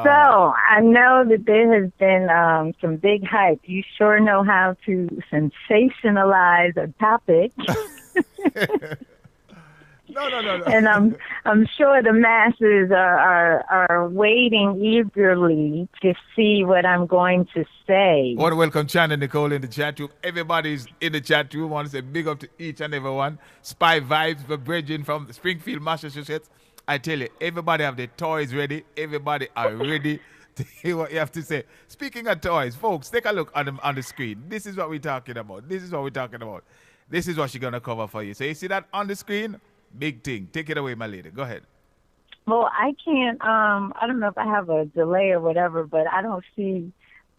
So I know that there has been some big hype. You sure know how to sensationalize a topic. No. And I'm sure the masses are waiting eagerly to see what I'm going to I say. want to welcome Chan and Nicole in the chat room. Everybody's in the chat room. I want to say big up to each and everyone. Spy Vibes for Bridging from Springfield, Massachusetts. I tell you, everybody have their toys ready. Everybody are ready to hear what you have to say. Speaking of toys, folks, take a look on the screen. This is what we're talking about. This is what we're talking about. This is what she's going to cover for you. So you see that on the screen? Big thing. Take it away, my lady. Go ahead. Well, I can't. I don't know if I have a delay or whatever, but I don't see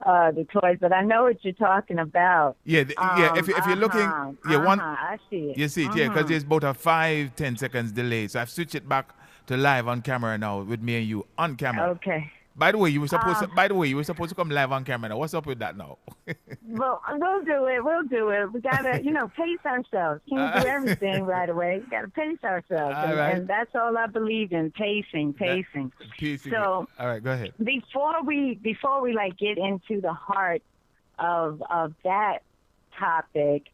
the toys. But I know what you're talking about. Yeah, if you're looking, I see it. you see it, yeah, because there's about a 5-10 seconds delay. So I've switched it back to live on camera now with me and you on camera. Okay. By the way, you were supposed to. By the way, you were supposed to come live on camera now. What's up with that now? Well, we'll do it. We'll do it. We gotta, pace ourselves. Can't do everything right away. We gotta pace ourselves, and that's all I believe in: pacing. Pacing. So, all right, go ahead. Before we like get into the heart of that topic,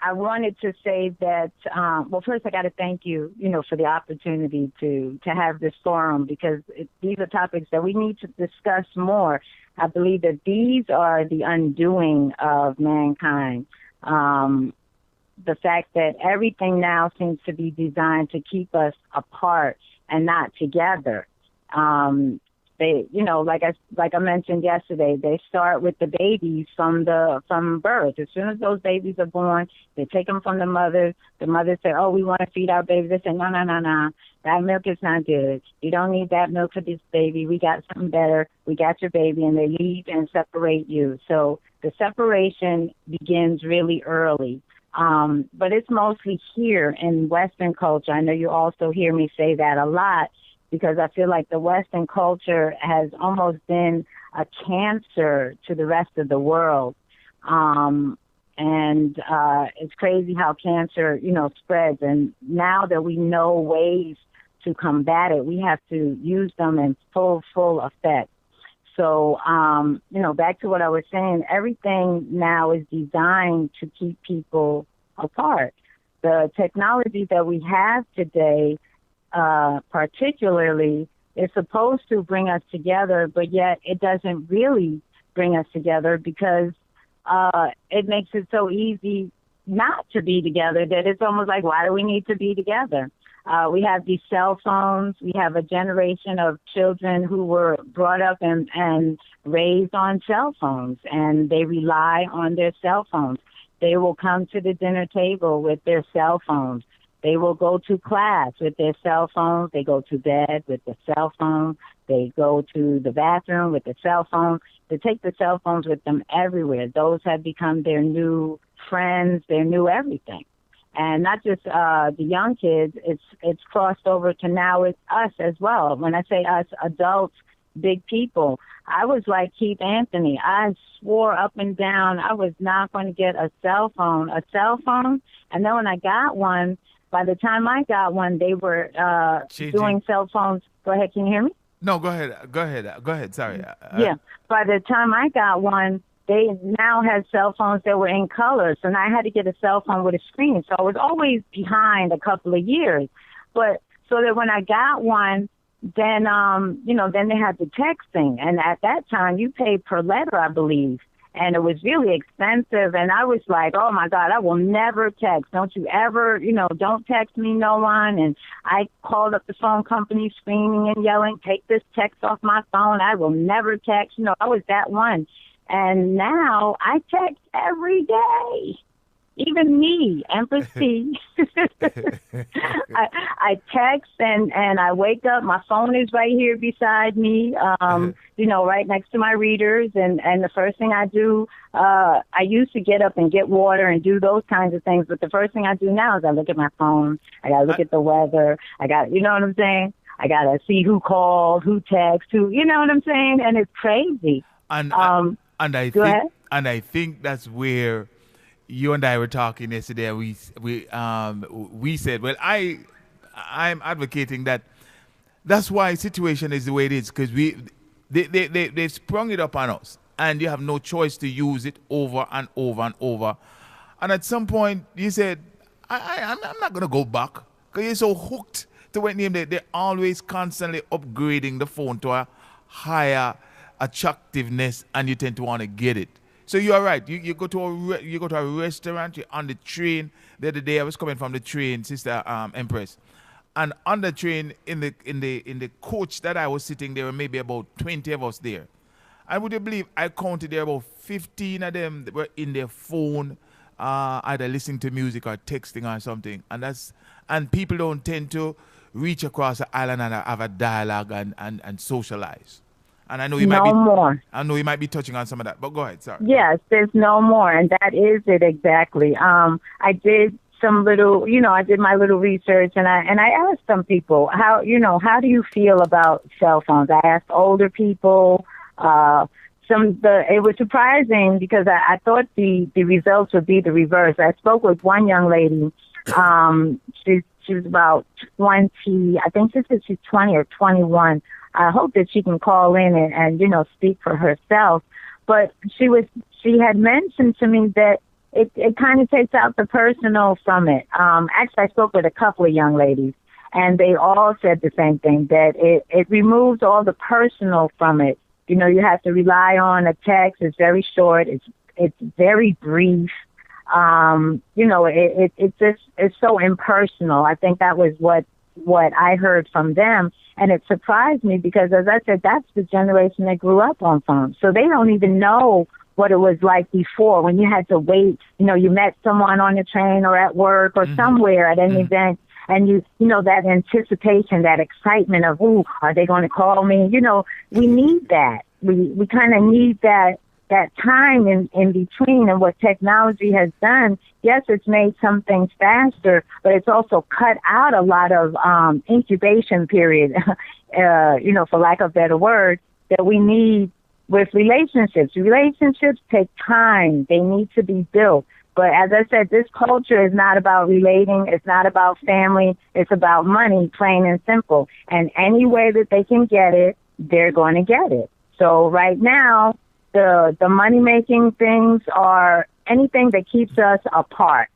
I wanted to say that, well, first I got to thank you, for the opportunity to have this forum, because these are topics that we need to discuss more. I believe that these are the undoing of mankind. The fact that everything now seems to be designed to keep us apart and not together. They, like I mentioned yesterday, they start with the babies from birth. As soon as those babies are born, they take them from the mother. The mother say, "Oh, we want to feed our baby." They say, "No, that milk is not good. You don't need that milk for this baby. We got something better. We got your baby," and they leave and separate you. So the separation begins really early. But it's mostly here in Western culture. I know you also hear me say that a lot, because I feel like the Western culture has almost been a cancer to the rest of the world. And it's crazy how cancer, spreads. And now that we know ways to combat it, we have to use them in full effect. So, back to what I was saying, everything now is designed to keep people apart. The technology that we have today, particularly, is supposed to bring us together, but yet it doesn't really bring us together, because it makes it so easy not to be together that it's almost like, why do we need to be together? We have these cell phones. We have a generation of children who were brought up and raised on cell phones, and they rely on their cell phones. They will come to the dinner table with their cell phones. They will go to class with their cell phones. They go to bed with the cell phone. They go to the bathroom with the cell phone. They take the cell phones with them everywhere. Those have become their new friends, their new everything. And not just the young kids, it's crossed over to now it's us as well. When I say us, adults, big people, I was like Keith Anthony. I swore up and down I was not going to get a cell phone. And then when I got one, by the time I got one, they were doing cell phones. Go ahead, can you hear me? No, go ahead. Sorry. Yeah. By the time I got one, they now had cell phones that were in color. So now I had to get a cell phone with a screen. So I was always behind a couple of years. But so that when I got one, then, then they had the texting. And at that time, you paid per letter, I believe. And it was really expensive. And I was like, oh, my God, I will never text. Don't you ever, don't text me, no one. And I called up the phone company screaming and yelling, take this text off my phone. I will never text. I was that one. And now I text every day. Even me, Empress T. I text and I wake up. My phone is right here beside me, right next to my readers. And the first thing I do, I used to get up and get water and do those kinds of things. But the first thing I do now is I look at my phone. I got to look at the weather. You know what I'm saying? I got to see who called, who texted, who, you know what I'm saying? And it's crazy. And I think that's where you and I were talking yesterday. We said, well, I'm advocating that That's why situation is the way it is, because they sprung it up on us, and you have no choice to use it over and over and over. And at some point, you said, I'm not going to go back, because you're so hooked to what name they're always constantly upgrading the phone to a higher attractiveness, and you tend to want to get it. So you are right. You go to you go to a restaurant. You're on the train. The other day I was coming from the train, Sister Empress, and on the train in the coach that I was sitting, there were maybe about 20 of us there. And would you believe I counted there about 15 of them that were in their phone, either listening to music or texting or something. And people don't tend to reach across the island and have a dialogue and socialize. And I know you might be more. I know you might be touching on some of that, but go ahead, sorry. Yes, there's no more, and that is it exactly. I did some little, I did my little research, and I asked some people how do you feel about cell phones? I asked older people. It was surprising because I thought the results would be the reverse. I spoke with one young lady. She was about 20. I think she said she's 20 or 21. I hope that she can call in and speak for herself. But she had mentioned to me that it kind of takes out the personal from it. Actually, I spoke with a couple of young ladies, and they all said the same thing, that it removes all the personal from it. You have to rely on a text. It's very short. It's very brief. It's so impersonal. I think that was what I heard from them. And it surprised me because, as I said, that's the generation that grew up on phones. So they don't even know what it was like before when you had to wait. You met someone on the train or at work or somewhere at an event, and that anticipation, that excitement of, ooh, are they going to call me? We need that. We kind of need that time in between. And what technology has done, yes, it's made some things faster, but it's also cut out a lot of incubation period, for lack of a better word, that we need with relationships. Relationships take time. They need to be built. But as I said, this culture is not about relating. It's not about family. It's about money, plain and simple. And any way that they can get it, they're going to get it. So right now, the money-making things are anything that keeps us apart.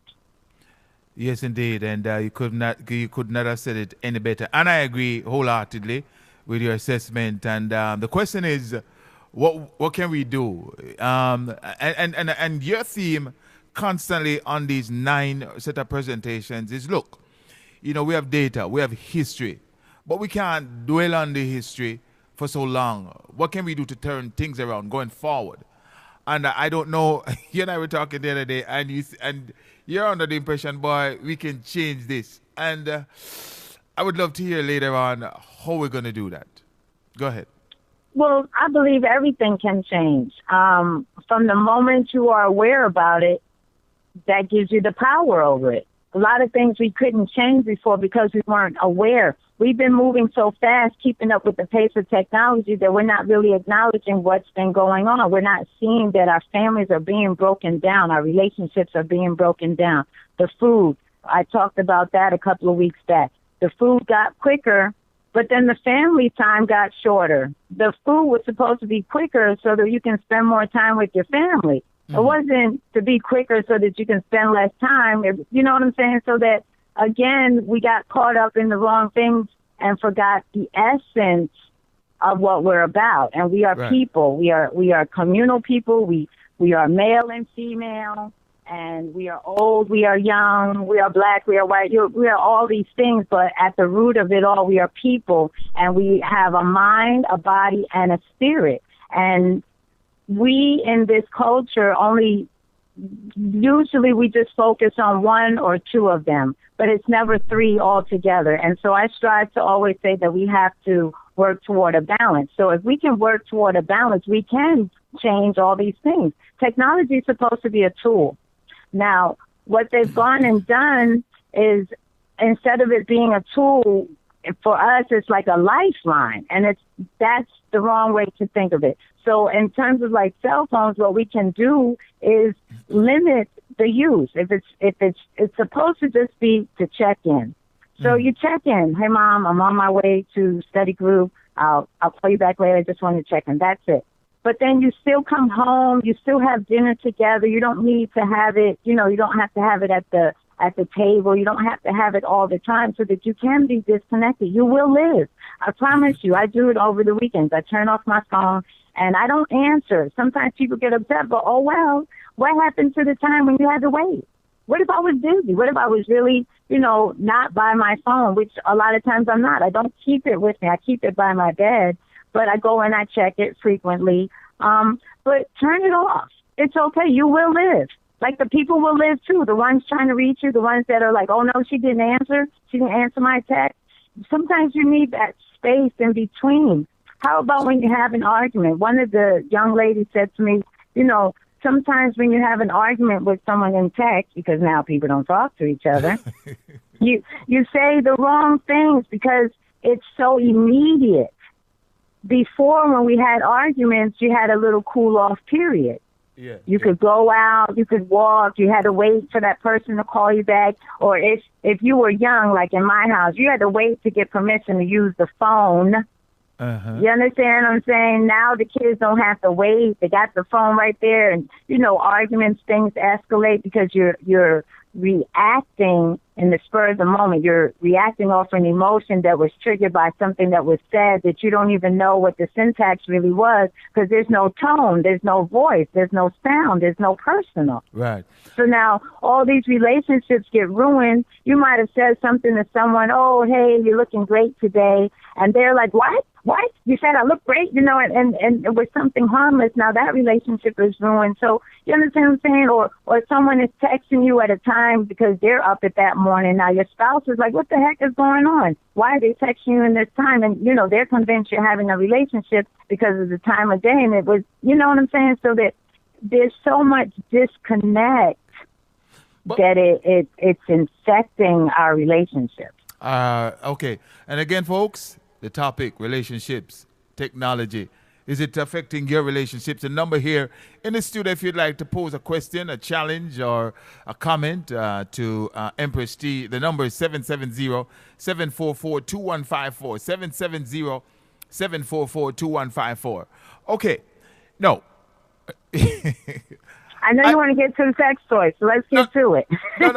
Yes, indeed, and you could not have said it any better. And I agree wholeheartedly with your assessment. And the question is, what can we do? And your theme constantly on these 9 set of presentations is, look, we have data, we have history, but we can't dwell on the history for so long. What can we do to turn things around going forward? And I don't know, you and I were talking the other day, and you're under the impression, boy, we can change this. And I would love to hear later on how we're going to do that. Go ahead. Well, I believe everything can change. From the moment you are aware about it, that gives you the power over it. A lot of things we couldn't change before because we weren't aware. We've been moving so fast, keeping up with the pace of technology, that we're not really acknowledging what's been going on. We're not seeing that our families are being broken down. Our relationships are being broken down. The food, I talked about that a couple of weeks back. The food got quicker, but then the family time got shorter. The food was supposed to be quicker so that you can spend more time with your family. It wasn't to be quicker so that you can spend less time. You know what I'm saying? So that, again, we got caught up in the wrong things and forgot the essence of what we're about. And we are people. We are communal people. We are male and female, and we are old, we are young, we are black, we are white. We are all these things, but at the root of it all, we are people, and we have a mind, a body, and a spirit. And we in this culture usually we just focus on 1 or 2 of them, but it's never 3 altogether. And so I strive to always say that we have to work toward a balance. So if we can work toward a balance, we can change all these things. Technology is supposed to be a tool. Now, what they've gone and done is, instead of it being a tool, for us, it's like a lifeline, and that's the wrong way to think of it. So in terms of like cell phones, what we can do is limit the use. If it's supposed to just be to check in. So you check in. Hey, Mom, I'm on my way to study group. I'll call you back later. I just want to check in. That's it. But then you still come home. You still have dinner together. You don't need to have it. You know, you don't have to have it at the table. You don't have to have it all the time so that you can be disconnected. You will live. I promise you. I do it over the weekends. I turn off my phone and I don't answer. Sometimes people get upset, but oh well. What happened to the time when you had to wait? What if I was busy? What if I was really, you know, not by my phone, which a lot of times I'm not. I don't keep it with me. I keep it by my bed, but I go and I check it frequently. But turn it off. It's okay. You will live. Like the people will live too. The ones trying to reach you, the ones that are like, oh no, she didn't answer. She didn't answer my text. Sometimes you need that space in between. How about when you have an argument? One of the young ladies said to me, you know, sometimes when you have an argument with someone in text, because now people don't talk to each other, you say the wrong things because it's so immediate. Before, when we had arguments, you had a little cool off period. Yeah. You could go out, you could walk, you had to wait for that person to call you back. Or if you were young, like in my house, you had to wait to get permission to use the phone. You understand what I'm saying? Now the kids don't have to wait. They got the phone right there, and you know, arguments, things escalate because you're reacting in the spur of the moment. You're reacting off an emotion that was triggered by something that was said that you don't even know what the syntax really was, because there's no tone, there's no voice, there's no sound, there's no personal. Right. So now all these relationships get ruined. You might have said something to someone, oh, hey, you're looking great today. And they're like, what? What? You said I look great, you know, and it was something harmless. Now that relationship is ruined. So you understand what I'm saying? Or someone is texting you at a time because they're up at that morning. Now your spouse is like, what the heck is going on? Why are they texting you in this time? And, you know, they're convinced you're having a relationship because of the time of day. And it was, you know what I'm saying? So that there's so much disconnect that it's infecting our relationships. Okay. And again, folks, the topic, relationships, technology. Is it affecting your relationships? The number here in the studio, if you'd like to pose a question, a challenge, or a comment to Empress T, the number is 770-744-2154. 770-744-2154. Okay. No. I know you want to get to the sex toys, so let's get to it. No.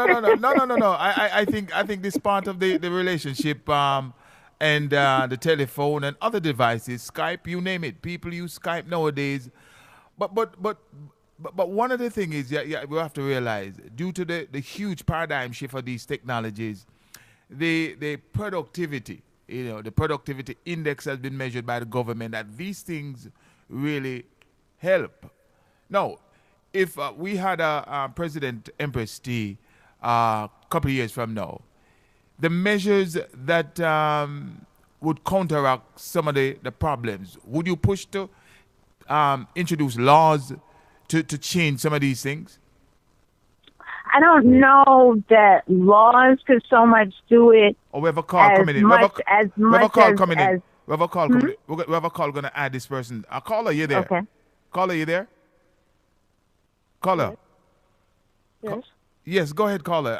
I think this part of the relationship and the telephone and other devices, Skype, you name it. People use Skype nowadays. But one of the things is, we have to realize, due to the huge paradigm shift of these technologies, the productivity, the productivity index has been measured by the government, that these things really help. Now, if we had a President Empress T a couple of years from now, the measures that would counteract some of the problems, would you push to introduce laws to change some of these things? I don't know that laws could so much do it. Or we have a call coming in. We have a call coming in. We have a call coming in. We have a call going to add this person. Caller, you there? Okay. Caller, you there? Caller. Yes. Yes, go ahead, caller.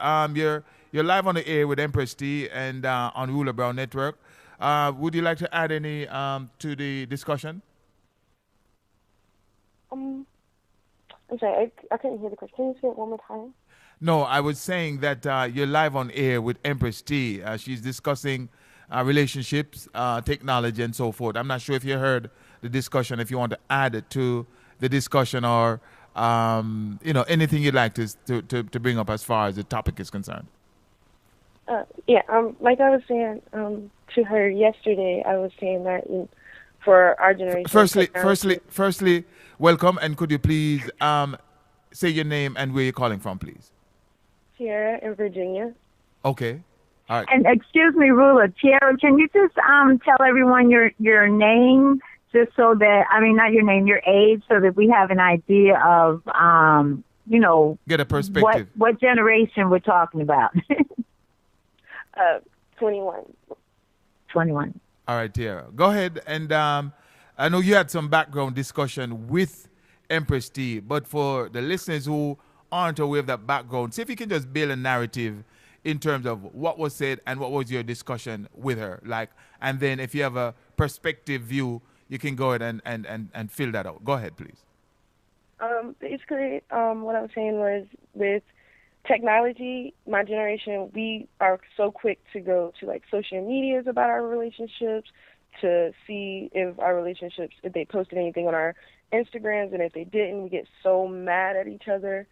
You're live on the air with Empress T and on Ruler Brown Network. Would you like to add any to the discussion? I'm sorry, I couldn't hear the question. Can you say it one more time? No, I was saying that you're live on air with Empress T. She's discussing relationships, technology, and so forth. I'm not sure if you heard the discussion. If you want to add it to the discussion, or anything you'd like to bring up as far as the topic is concerned. Like I was saying to her yesterday, I was saying that for our generation. Firstly, welcome, and could you please say your name and where you're calling from, please? Sierra in Virginia. Okay. All right. And excuse me, Rula, Tiara, can you just tell everyone your name, just so that, not your name, your age, so that we have an idea of, get a perspective. What generation we're talking about. 21. 21. All right, Tiara. Go ahead. And I know you had some background discussion with Empress T, but for the listeners who aren't aware of that background, see if you can just build a narrative in terms of what was said and what was your discussion with her, like, and then if you have a perspective view, you can go ahead and fill that out. Go ahead, please. Basically, what I was saying was with technology, my generation, we are so quick to go to like social medias about our relationships to see if our relationships, if they posted anything on our Instagrams, and if they didn't, we get so mad at each other,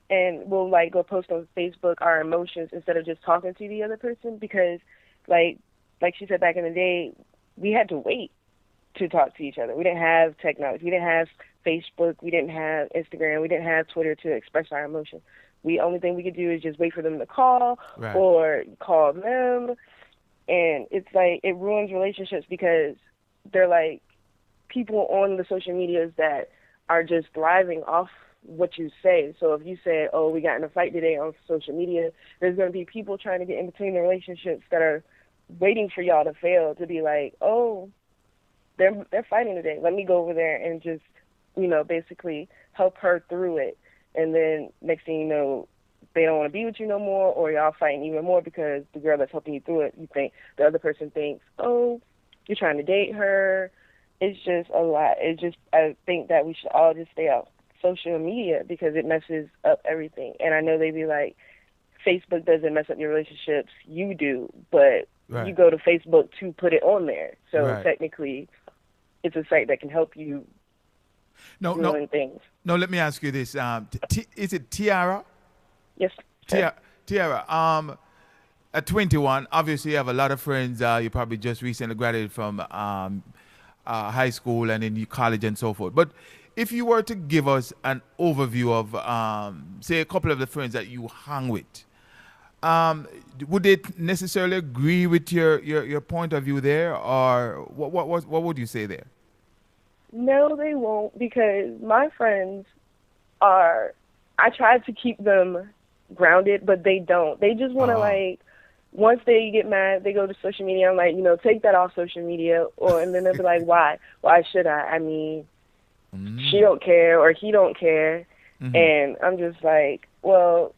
and we'll like go post on Facebook our emotions instead of just talking to the other person, because like she said back in the day, we had to wait to talk to each other. We didn't have technology. We didn't have Facebook. We didn't have Instagram. We didn't have Twitter to express our emotions. The only thing we could do is just wait for them to call or call them. And it's like, it ruins relationships because they're like people on the social medias that are just thriving off what you say. So if you say, oh, we got in a fight today on social media, there's going to be people trying to get in between the relationships that are waiting for y'all to fail to be like, oh, they're fighting today. Let me go over there and just, basically help her through it. And then next thing you know, they don't want to be with you no more, or y'all fighting even more because the girl that's helping you through it, you think the other person thinks, oh, you're trying to date her. It's just a lot. I think that we should all just stay off social media because it messes up everything. And I know they be like, Facebook doesn't mess up your relationships. You do, but you go to Facebook to put it on there. So technically, it's a site that can help you doing things. No, let me ask you this. Is it Tiara? Yes. Tiara, at 21, obviously you have a lot of friends. You probably just recently graduated from high school and in college and so forth. But if you were to give us an overview of, say, a couple of the friends that you hang with, would they necessarily agree with your point of view there, or what would you say there? No, they won't, because my friends I try to keep them grounded, but they don't. They just want to like, once they get mad, they go to social media. I'm like, take that off social media, and then they'll be like, why? Why should I? I mean, she don't care or he don't care, and I'm just like, well.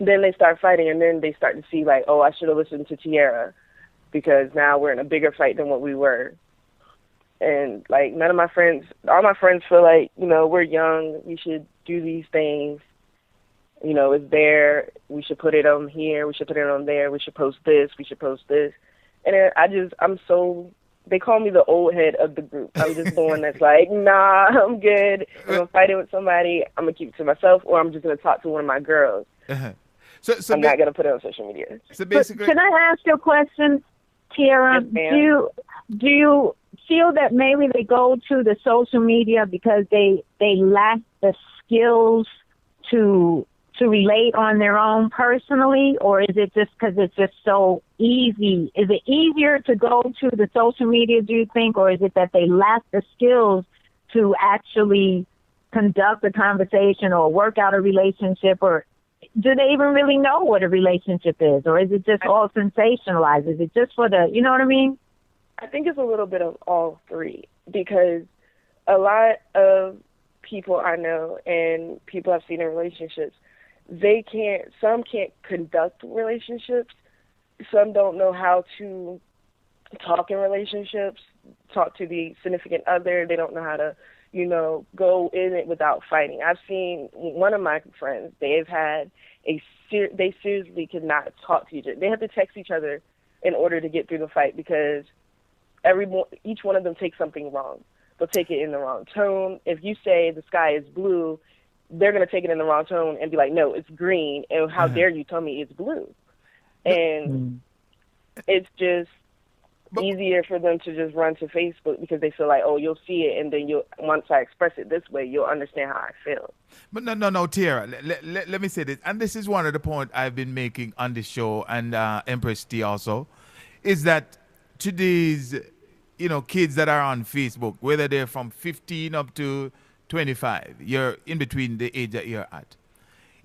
Then they start fighting, and then they start to see like, oh, I should have listened to Tiara, because now we're in a bigger fight than what we were. And like all my friends feel like, we're young, we should do these things. It's there. We should put it on here. We should put it on there. We should post this. We should post this. And then they call me the old head of the group. I'm just the one that's like, nah, I'm good. If I'm fighting with somebody, I'm going to keep it to myself, or I'm just going to talk to one of my girls. So I'm not going to put it on social media. So basically, can I ask you a question, Tiara? Yes, do you feel that maybe they go to the social media because they lack the skills to relate on their own personally, or is it just because it's just so easy? Is it easier to go to the social media, do you think, or is it that they lack the skills to actually conduct a conversation or work out a relationship, or do they even really know what a relationship is, or is it just all sensationalized? Is it just for the, you know what I mean? I think it's a little bit of all three, because a lot of people I know and people I've seen in relationships, some can't conduct relationships. Some don't know how to talk in relationships, talk to the significant other. They don't know how to, go in it without fighting. I've seen one of my friends, they seriously could not talk to each other. They have to text each other in order to get through the fight, because each one of them takes something wrong. They'll take it in the wrong tone. If you say the sky is blue, they're going to take it in the wrong tone and be like, no, it's green, and how dare you tell me it's blue? And it's just easier for them to just run to Facebook, because they feel like, oh, you'll see it, and then once I express it this way, you'll understand how I feel. But no, Tiara, let me say this, and this is one of the points I've been making on this show, and Empress T also, is that today's, kids that are on Facebook, whether they're from 15 up to 25, you're in between the age that you're at.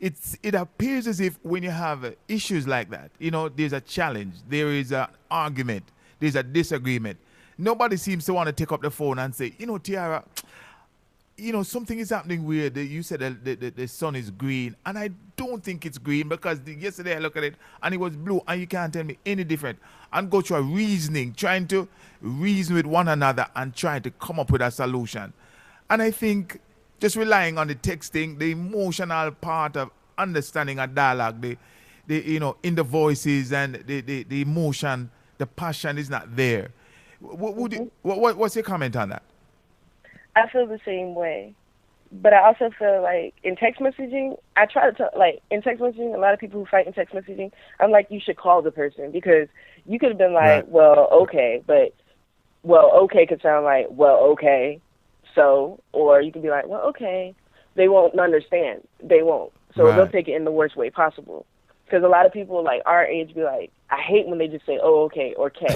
It appears as if when you have issues like that, there's a challenge, there is an argument, there's a disagreement, nobody seems to want to take up the phone and say, Tiara, something is happening weird. You said the sun is green, and I don't think it's green because yesterday I looked at it and it was blue, and you can't tell me any different. And go through a reasoning, trying to reason with one another and trying to come up with a solution. And I think just relying on the texting, the emotional part of understanding a dialogue, in the voices and the emotion, the passion is not there. What's your comment on that? I feel the same way. But I also feel like in text messaging, I try to in text messaging, a lot of people who fight in text messaging, I'm like, you should call the person, because you could have been like, Right. well, okay, but, well, okay could sound like, well, okay, so, or you could be like, well, okay. They won't understand. They won't. So Right. they'll take it in the worst way possible. Because a lot of people like our age be like, I hate when they just say, oh, okay, or K,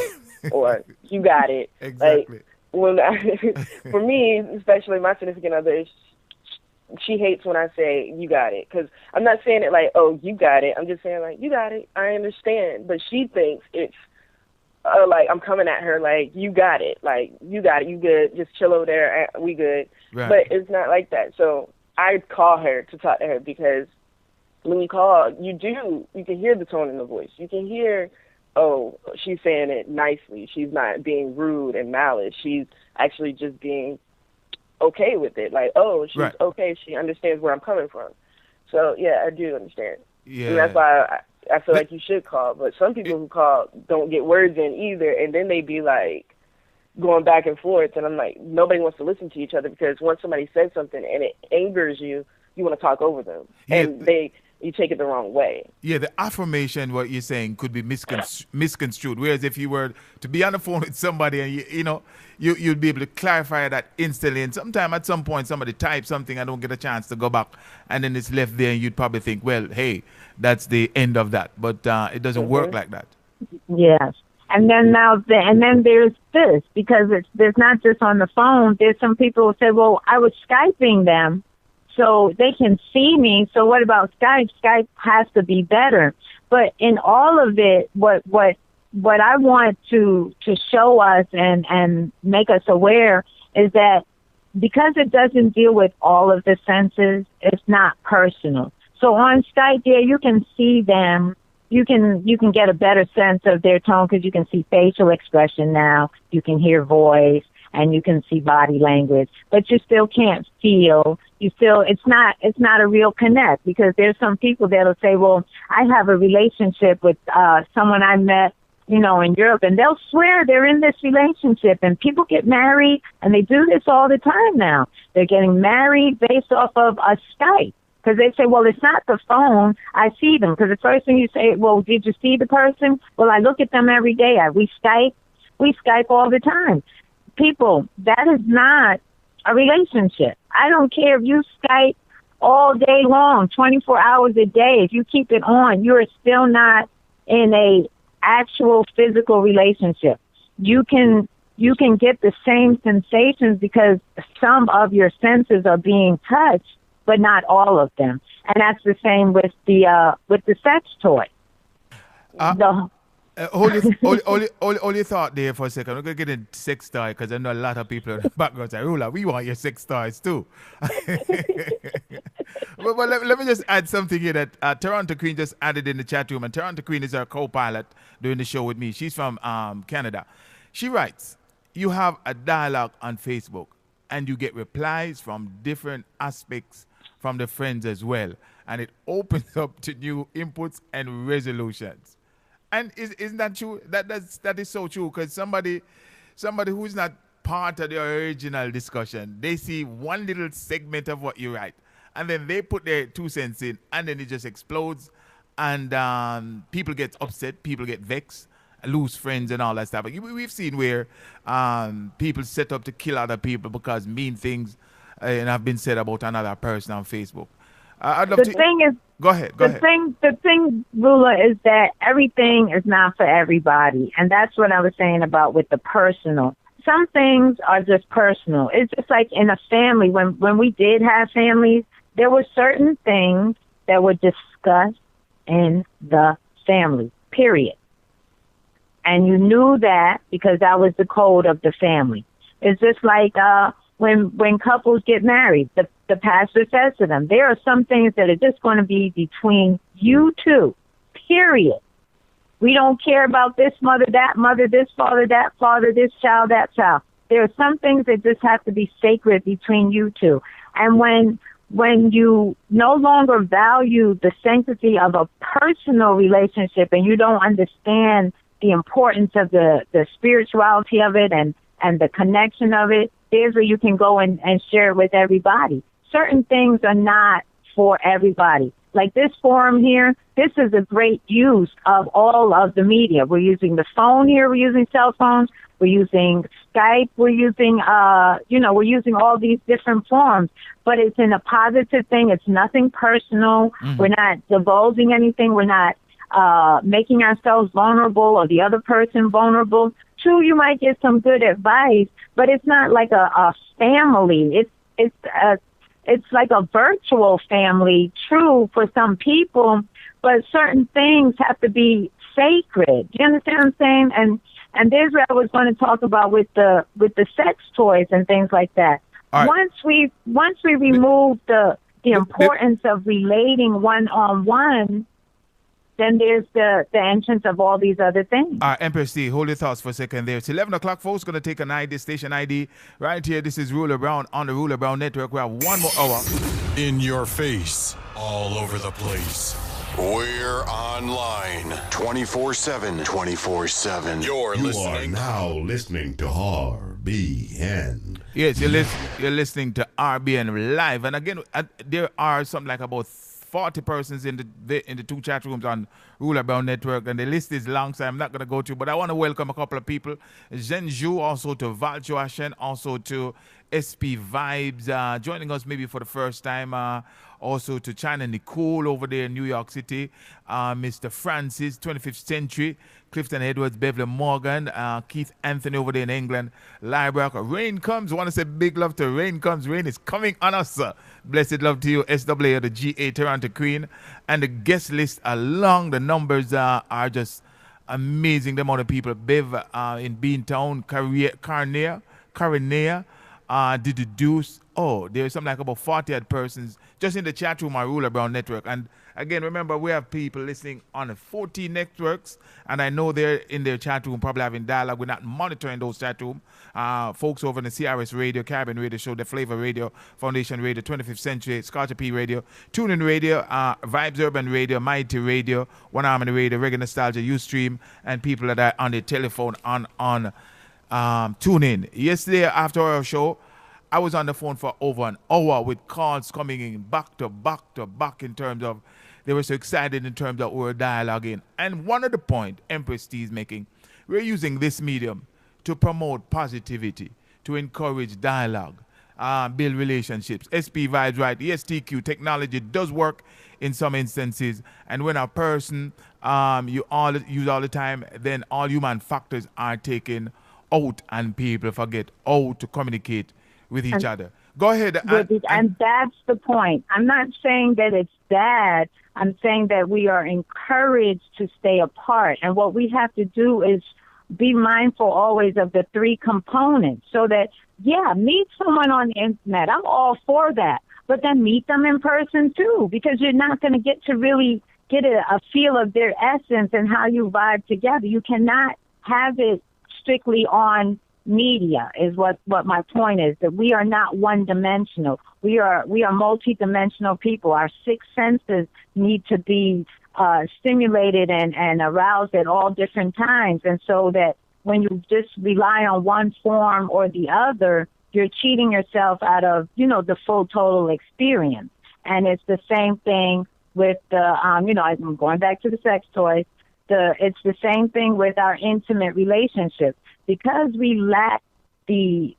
or you got it. Exactly. Like, when for me, especially my significant other, she hates when I say you got it, because I'm not saying it like, oh, you got it. I'm just saying like, you got it. I understand. But she thinks it's like I'm coming at her like, you got it. Like, you got it. You good. Just chill over there. We good. Right. But it's not like that. So I call her to talk to her, because when you call, you can hear the tone in the voice. You can hear, oh, she's saying it nicely. She's not being rude and malice. She's actually just being okay with it. Like, oh, she's Right. okay. She understands where I'm coming from. So, yeah, I do understand. Yeah. And that's why I feel like you should call. But some people who call don't get words in either, and then they be like going back and forth. And I'm like, nobody wants to listen to each other, because once somebody says something and it angers you, you want to talk over them. Yeah. And you take it the wrong way. Yeah, the affirmation, what you're saying, could be misconstrued. Whereas if you were to be on the phone with somebody and you'd be able to clarify that instantly. And sometime at some point somebody types something, I don't get a chance to go back, and then it's left there, and you'd probably think, well, hey, that's the end of that. But it doesn't work like that. Yes. And then and then there's this, because there's not just on the phone. There's some people who say, well, I was Skyping them so they can see me. So what about Skype? Skype has to be better. But in all of it, what I want to show us and make us aware is that because it doesn't deal with all of the senses, it's not personal. So on Skype, yeah, you can see them. You can get a better sense of their tone, because you can see facial expression now. You can hear voice, and you can see body language, but you still can't feel. It's not a real connect, because there's some people that'll say, well, I have a relationship with someone I met, in Europe, and they'll swear they're in this relationship, and people get married, and they do this all the time now. They're getting married based off of a Skype. Because they say, well, it's not the phone. I see them. Because the first thing you say, well, did you see the person? Well, I look at them every day. We Skype all the time. People, that is not a relationship. I don't care if you Skype all day long, 24 hours a day. If you keep it on, you're still not in a actual physical relationship. You can get the same sensations, because some of your senses are being touched, but not all of them. And that's the same with the sex toy. Hold your thought there for a second. We're going to get into sex toy, because I know a lot of people in the background say, Rula, we want your sex toys too. But let me just add something here that Toronto Queen just added in the chat room. And Toronto Queen is our co-pilot doing the show with me. She's from Canada. She writes, you have a dialogue on Facebook, and you get replies from different aspects from the friends as well, and it opens up to new inputs and resolutions. And isn't that true? That is so true, because somebody who's not part of the original discussion, they see one little segment of what you write, and then they put their 2 cents in, and then it just explodes, and people get upset, people get vexed, lose friends and all that stuff. We've seen where people set up to kill other people because mean things and have been said about another person on Facebook. I'd love to. Thing is, go ahead. The thing, Rula, is that everything is not for everybody, and that's what I was saying about with the personal. Some things are just personal. It's just like in a family. When we did have families, there were certain things that were discussed in the family. Period. And you knew that because that was the code of the family. It's just like when couples get married, the pastor says to them, there are some things that are just going to be between you two, period. We don't care about this mother, this father, this child, that child. There are some things that just have to be sacred between you two. And when you no longer value the sanctity of a personal relationship and you don't understand the importance of the spirituality of it and the connection of it, there's where you can go and share it with everybody. Certain things are not for everybody. Like this forum here, this is a great use of all of the media. We're using the phone here. We're using cell phones. We're using Skype. We're using, we're using all these different forms. But it's in a positive thing. It's nothing personal. Mm-hmm. We're not divulging anything. We're not making ourselves vulnerable or the other person vulnerable. True, you might get some good advice, but it's not like a family. It's like a virtual family, true for some people, but certain things have to be sacred. Do you understand what I'm saying? And there's what I was going to talk about with the sex toys and things like that. Right. Once we remove the importance of relating one-on-one, then there's the entrance of all these other things. Empress T, hold your thoughts for a second there. It's 11 o'clock, folks. Going to take an ID, station ID right here. This is Ruler Brown on the Ruler Brown Network. We have one more hour. In your face, all over the place. We're online 24/7. 24/7. You are now listening to RBN. Yes, you're listening to RBN Live. And again, there are something like about 40 persons in the two chat rooms on Ruler Brown Network, and the list is long, so I'm not going to go through, but I want to welcome a couple of people. Zhenju, also to Val Joashen, also to SP Vibes, joining us maybe for the first time, also to China Nicole over there in New York City, Mr. Francis, 25th Century, Clifton Edwards, Beverly Morgan, Keith Anthony over there in England, Librack, Rain Comes. I want to say big love to Rain Comes. Rain is coming on us, sir. Blessed love to you, SWA, the GA Toronto Queen. And the guest list along, the numbers are just amazing. The amount of people, Bev in Beantown, Carnea, did the Deuce. Oh, there's something like about 40 odd persons just in the chat room on Ruler Brown Network. And again, remember, we have people listening on 14 networks, and I know they're in their chat room probably having dialogue. We're not monitoring those chat rooms. Folks over in the CRS Radio, Caribbean Radio Show, The Flavor Radio, Foundation Radio, 25th Century, Scorcher P Radio, TuneIn Radio, Vibes Urban Radio, Mighty Radio, One Harmony Radio, Reggae Nostalgia, Ustream, and people that are on their telephone on TuneIn. Yesterday, after our show, I was on the phone for over an hour with calls coming in back to back to back in terms of, they were so excited in terms of we were dialoguing. And one of the points Empress T is making, we're using this medium to promote positivity, to encourage dialogue, build relationships. SP Vibes, right? Yes, TQ, technology does work in some instances. And when a person you all use all the time, then all human factors are taken out and people forget how to communicate with each other. Go ahead. And that's the point. I'm not saying that it's bad. I'm saying that we are encouraged to stay apart. And what we have to do is be mindful always of the three components so that, meet someone on the internet. I'm all for that. But then meet them in person too, because you're not going to get to really get a feel of their essence and how you vibe together. You cannot have it strictly on media is what my point is, that we are not one-dimensional. We are multi-dimensional people. Our six senses need to be stimulated and aroused at all different times. And so that when you just rely on one form or the other, you're cheating yourself out of, the full total experience. And it's the same thing with the, I'm going back to the sex toys. It's the same thing with our intimate relationships. Because we lack the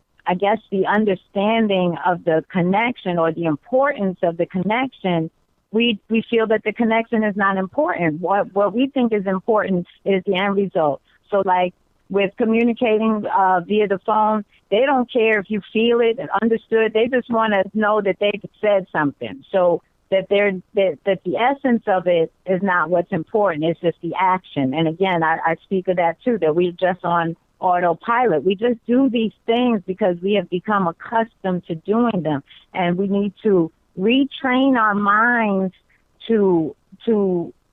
understanding of the connection or the importance of the connection, we feel that the connection is not important. What we think is important is the end result. So like with communicating via the phone, they don't care if you feel it and understood. They just want to know that they said something. So that the essence of it is not what's important. It's just the action. And again, I speak of that too, that we're just on autopilot. We just do these things because we have become accustomed to doing them, and we need to retrain our minds to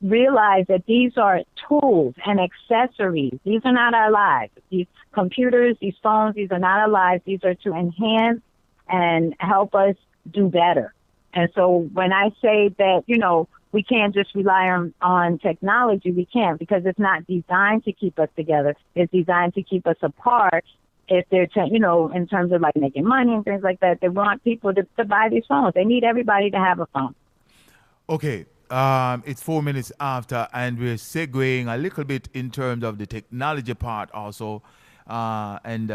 realize that these are tools and accessories. These are not our lives. These computers, these phones, these are not our lives. These are to enhance and help us do better. And so when I say that, we can't just rely on technology, we can't, because it's not designed to keep us together. It's designed to keep us apart. If they're, in terms of like making money and things like that, they want people to buy these phones. They need everybody to have a phone. Okay. It's 4 minutes after, and we're segueing a little bit in terms of the technology part also. And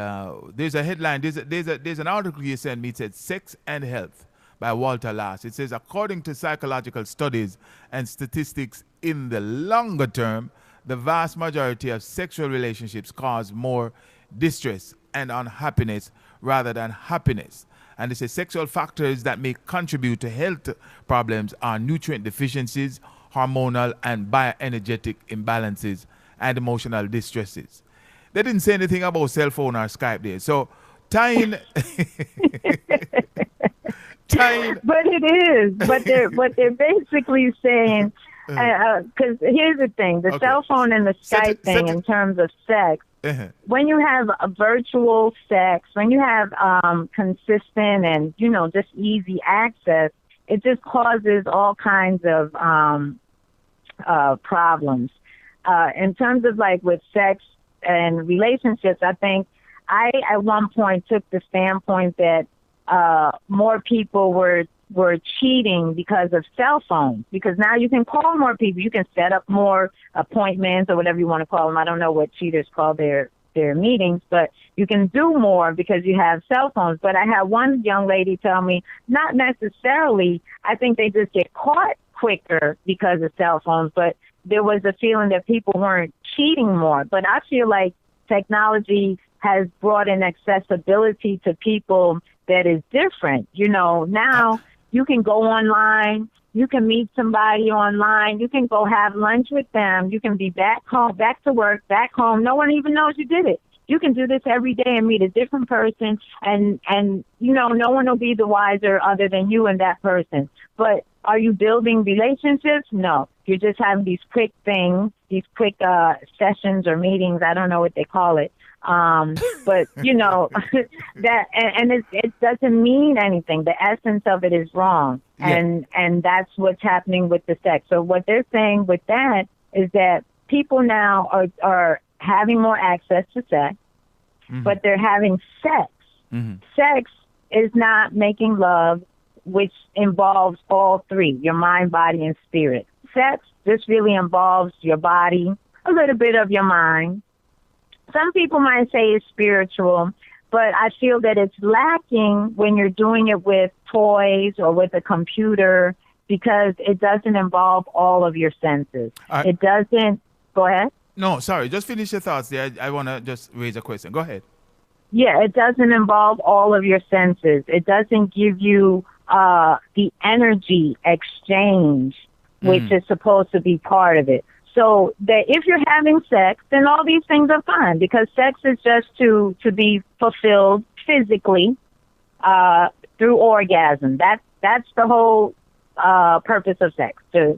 there's a headline. There's an article you sent me. It said "Sex and Health" by Walter Lass. It says, according to psychological studies and statistics, in the longer term, the vast majority of sexual relationships cause more distress and unhappiness rather than happiness. And it says sexual factors that may contribute to health problems are nutrient deficiencies, hormonal and bioenergetic imbalances, and emotional distresses. They didn't say anything about cell phone or Skype there. So tying But it is. But they're basically saying, because here's the thing: the cell phone and the Skype thing, in terms of sex. When you have a virtual sex, when you have consistent and just easy access, it just causes all kinds of problems. In terms of like with sex and relationships, I think I at one point took the standpoint that more people were cheating because of cell phones, because now you can call more people. You can set up more appointments or whatever you want to call them. I don't know what cheaters call their meetings, but you can do more because you have cell phones. But I had one young lady tell me, not necessarily. I think they just get caught quicker because of cell phones, but there was a feeling that people weren't cheating more. But I feel like technology has brought an accessibility to people that is different. Now you can go online, you can meet somebody online, you can go have lunch with them, you can be back home, back to work, back home. No one even knows you did it. You can do this every day and meet a different person, and no one will be the wiser other than you and that person. But are you building relationships? No. You're just having these quick things, these quick sessions or meetings. I don't know what they call it. But that, and it doesn't mean anything. The essence of it is wrong. And that's what's happening with the sex. So what they're saying with that is that people now are having more access to sex, but they're having sex. Sex is not making love, which involves all three, your mind, body, and spirit. Sex just really involves your body, a little bit of your mind. Some people might say it's spiritual, but I feel that it's lacking when you're doing it with toys or with a computer, because it doesn't involve all of your senses. It doesn't. Go ahead. No, sorry. Just finish your thoughts there. I want to just raise a question. Go ahead. Yeah, it doesn't involve all of your senses. It doesn't give you the energy exchange, which is supposed to be part of it. So that if you're having sex, then all these things are fine, because sex is just to be fulfilled physically through orgasm. That's the whole purpose of sex, to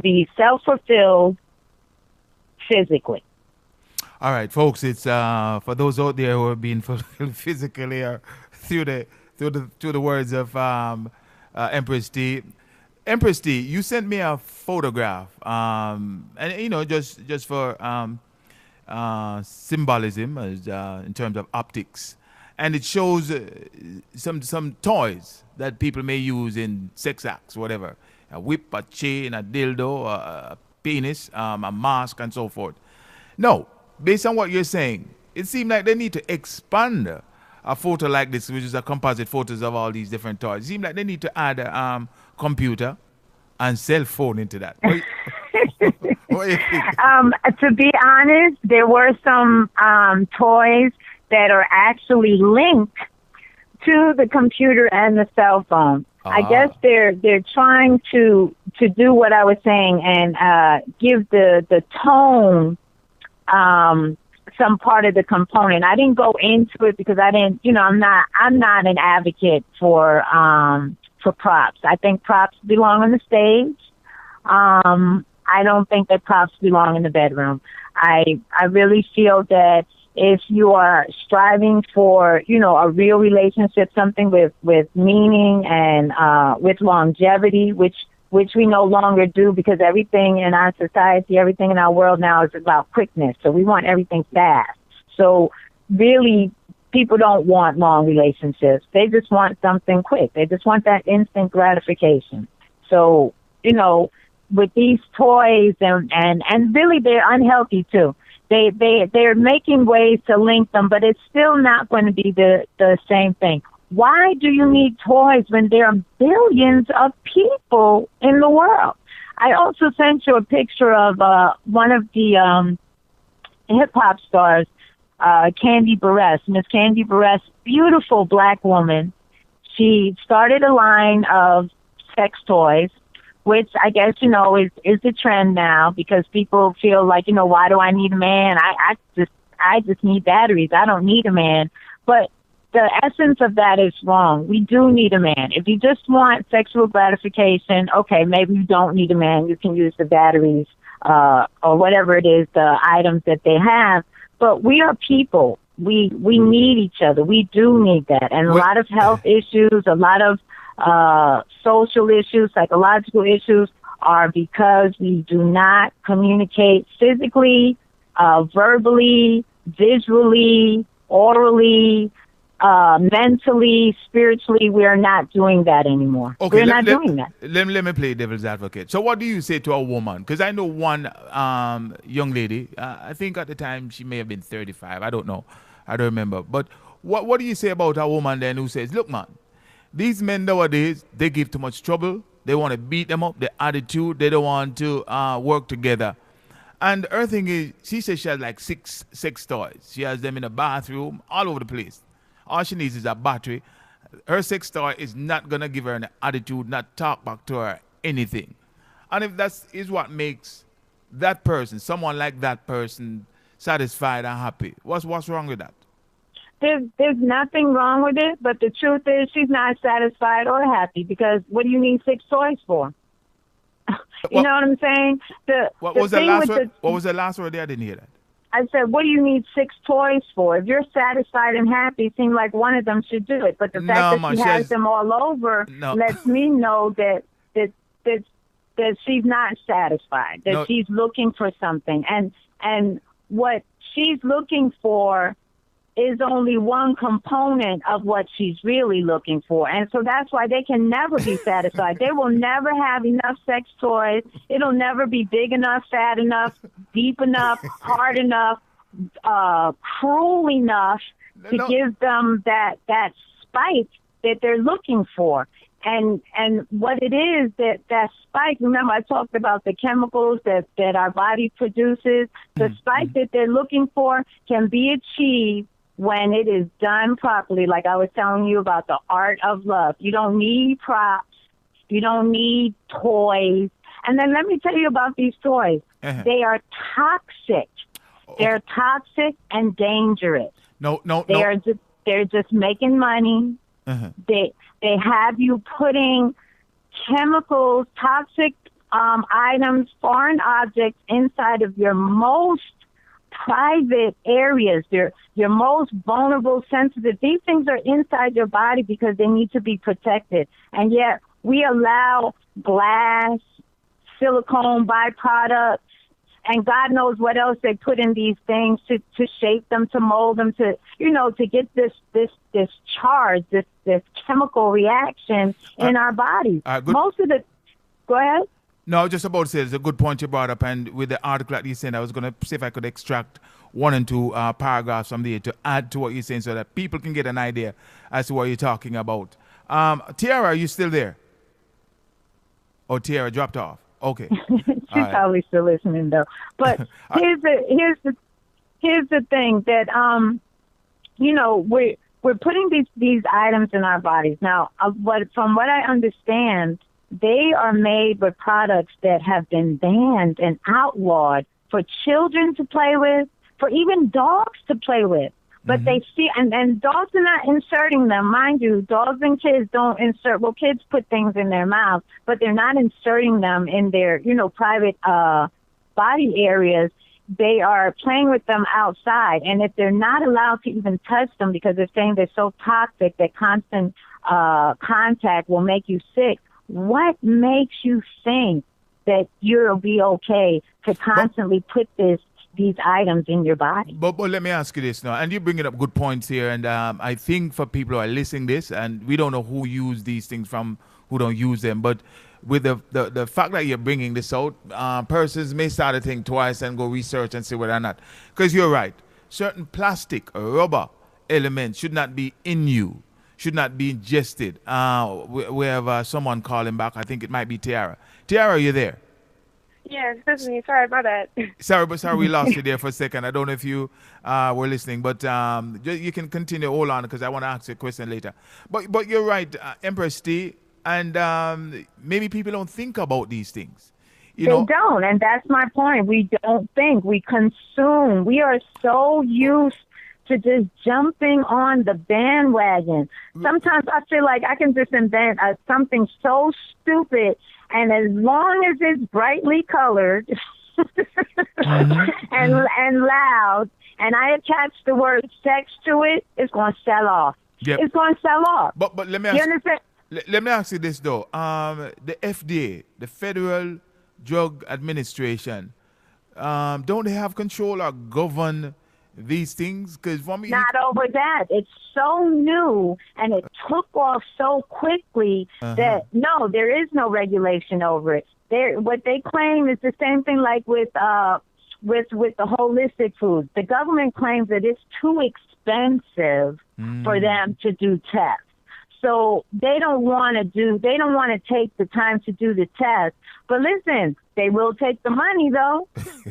be self-fulfilled physically. All right, folks. It's for those out there who are being fulfilled physically or through the words of Empress T. Empress T, you sent me a photograph, and just for symbolism, in terms of optics, and it shows some toys that people may use in sex acts, whatever, a whip, a chain, a dildo, a penis, a mask, and so forth. No, based on what you're saying, it seems like they need to expand a photo like this, which is a composite photos of all these different toys. It seems like they need to add a computer and cell phone into that. What do you think? To be honest, there were some toys that are actually linked to the computer and the cell phone. I guess they're trying to do what I was saying and give the tone some part of the component. I didn't go into it because I didn't, I'm not an advocate for props. I think props belong on the stage. I don't think that props belong in the bedroom. I really feel that if you are striving for, a real relationship, something with meaning and with longevity, which we no longer do because everything in our society, everything in our world now is about quickness. So we want everything fast. So really, people don't want long relationships. They just want something quick. They just want that instant gratification. So, with these toys and really they're unhealthy too. They're making ways to link them, but it's still not going to be the same thing. Why do you need toys when there are billions of people in the world? I also sent you a picture of one of the hip-hop stars, Candy Barres. Miss Candy Barres, beautiful black woman. She started a line of sex toys, which I guess, is the trend now because people feel like, why do I need a man? I just need batteries. I don't need a man. But the essence of that is wrong. We do need a man. If you just want sexual gratification, okay, maybe you don't need a man. You can use the batteries or whatever it is, the items that they have. But we are people. We need each other. We do need that. And a lot of health issues, a lot of social issues, psychological issues are because we do not communicate physically, verbally, visually, orally, mentally, spiritually. We are not doing that anymore. Okay, we're not doing that. Let me play devil's advocate. So what do you say to a woman? Because I know one young lady, I think at the time she may have been 35. I don't know. I don't remember. But what do you say about a woman then who says, look, man, these men nowadays, they give too much trouble. They want to beat them up, their attitude. They don't want to work together. And her thing is, she says she has like six toys. She has them in a bathroom, all over the place. All she needs is a battery. Her sex toy is not going to give her an attitude, not talk back to her, anything. And if that is what makes that person, someone like that person, satisfied and happy, what's wrong with that? There's nothing wrong with it, but the truth is she's not satisfied or happy because what do you need 6 toys for? You know what I'm saying? What was the last word there? I didn't hear that. I said, what do you need 6 toys for? If you're satisfied and happy, it seems like one of them should do it. But the fact that she has them all over lets me know that she's not satisfied, that she's looking for something. And what she's looking for is only one component of what she's really looking for. And so that's why they can never be satisfied. They will never have enough sex toys. It'll never be big enough, fat enough, deep enough, hard enough, cruel enough to give them that spike that they're looking for. And what it is, that spike, remember I talked about the chemicals that our body produces. The spike that they're looking for can be achieved when it is done properly, like I was telling you about the art of love. You don't need props. You don't need toys. And then let me tell you about these toys. They are toxic. They're toxic and dangerous. They're just making money. They have you putting chemicals, toxic items, foreign objects inside of your most private areas, your most vulnerable, sensitive. These things are inside your body because they need to be protected. And yet we allow glass, silicone byproducts, and God knows what else they put in these things to shape them, to mold them, to get this charge, this chemical reaction in our bodies. Most of the, go ahead. No, I was just about to say, it's a good point you brought up, and with the article that you sent, I was going to see if I could extract 1 and 2 paragraphs from there to add to what you're saying so that people can get an idea as to what you're talking about. Tiara, are you still there? Oh, Tiara dropped off. Okay. She's probably still listening though. But here's the thing that we're putting these items in our bodies now. From what I understand, they are made with products that have been banned and outlawed for children to play with, for even dogs to play with. But they see, and dogs are not inserting them. Mind you, dogs and kids don't insert, well, kids put things in their mouths, but they're not inserting them in their, private body areas. They are playing with them outside. And if they're not allowed to even touch them because they're saying they're so toxic that constant contact will make you sick, what makes you think that you'll be okay to constantly put these items in your body? But let me ask you this now, and you're bringing up good points here, and I think for people who are listening this, and we don't know who use these things from who don't use them, but with the fact that you're bringing this out, persons may start to think twice and go research and see whether or not, because you're right, certain plastic or rubber elements should not be in you, should not be ingested. We have someone calling back. I think it might be Tiara. Tiara, are you there? Yes, that's me. Sorry about that. Sorry, we lost you there for a second. I don't know if you were listening, but you can continue. Hold on, because I want to ask you a question later. But you're right, Empress T, and maybe people don't think about these things. They don't, and that's my point. We don't think. We consume. We are so used to just jumping on the bandwagon. Sometimes I feel like I can just invent something so stupid, and as long as it's brightly colored and loud, and I attach the word sex to it, it's going to sell off. Yep. It's going to sell off. But let me ask, let me ask you this though. The FDA, the Federal Drug Administration, don't they have control or govern these things? Because for me, not over that. It's so new and it took off so quickly that no, there is no regulation over it. What they claim is the same thing like with the holistic foods. The government claims that it's too expensive for them to do tests. So they don't want to take the time to do the test. But listen, they will take the money though.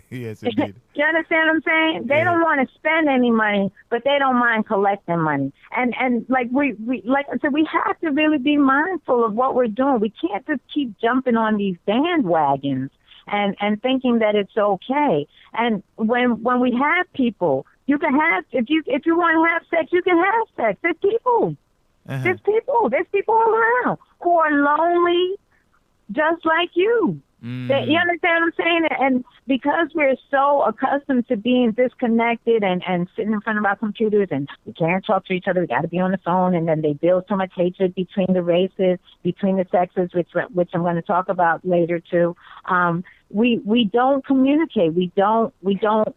Yes, indeed. You understand what I'm saying? They don't want to spend any money, but they don't mind collecting money. And like we like I said, we have to really be mindful of what we're doing. We can't just keep jumping on these bandwagons and thinking that it's okay. And when we have people, you can have if you want to have sex, you can have sex. There's people. There's people all around who are lonely just like you. You understand what I'm saying? And because we're so accustomed to being disconnected and sitting in front of our computers and we can't talk to each other, we got to be on the phone, and then they build so much hatred between the races, between the sexes, which I'm going to talk about later too. We don't communicate. We don't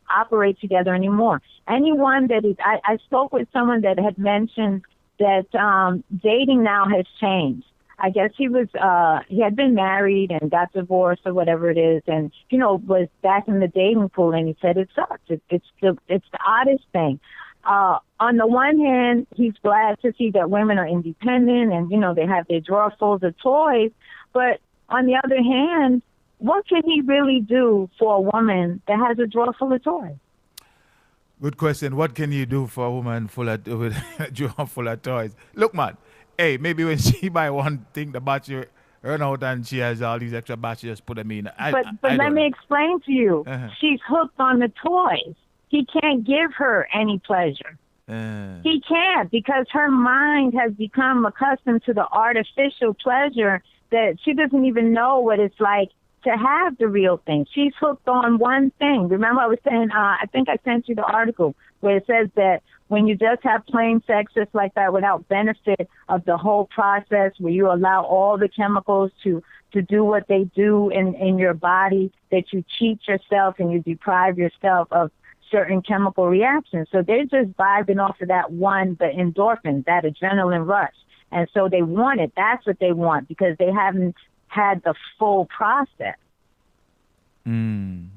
operate together anymore. Anyone that is, I spoke with someone that had mentioned that dating now has changed. I guess he had been married and got divorced or whatever it is, and was back in the dating pool, and he said it sucks. It's the oddest thing. On the one hand, he's glad to see that women are independent and they have their drawer full of toys, but on the other hand, what can he really do for a woman that has a drawer full of toys? Good question. What can you do for a woman with a drawer full of toys? Look, man. Hey, maybe when she buy one thing, the battery run out and she has all these extra batteries, just put them in. But let me explain to you. She's hooked on the toys. He can't give her any pleasure. He can't, because her mind has become accustomed to the artificial pleasure that she doesn't even know what it's like to have the real thing. She's hooked on one thing. Remember I was saying, I think I sent you the article where it says that when you just have plain sex just like that without benefit of the whole process, where you allow all the chemicals to do what they do in your body, that you cheat yourself and you deprive yourself of certain chemical reactions. So they're just vibing off of that one, the endorphins, that adrenaline rush. And so they want it. That's what they want, because they haven't had the full process. And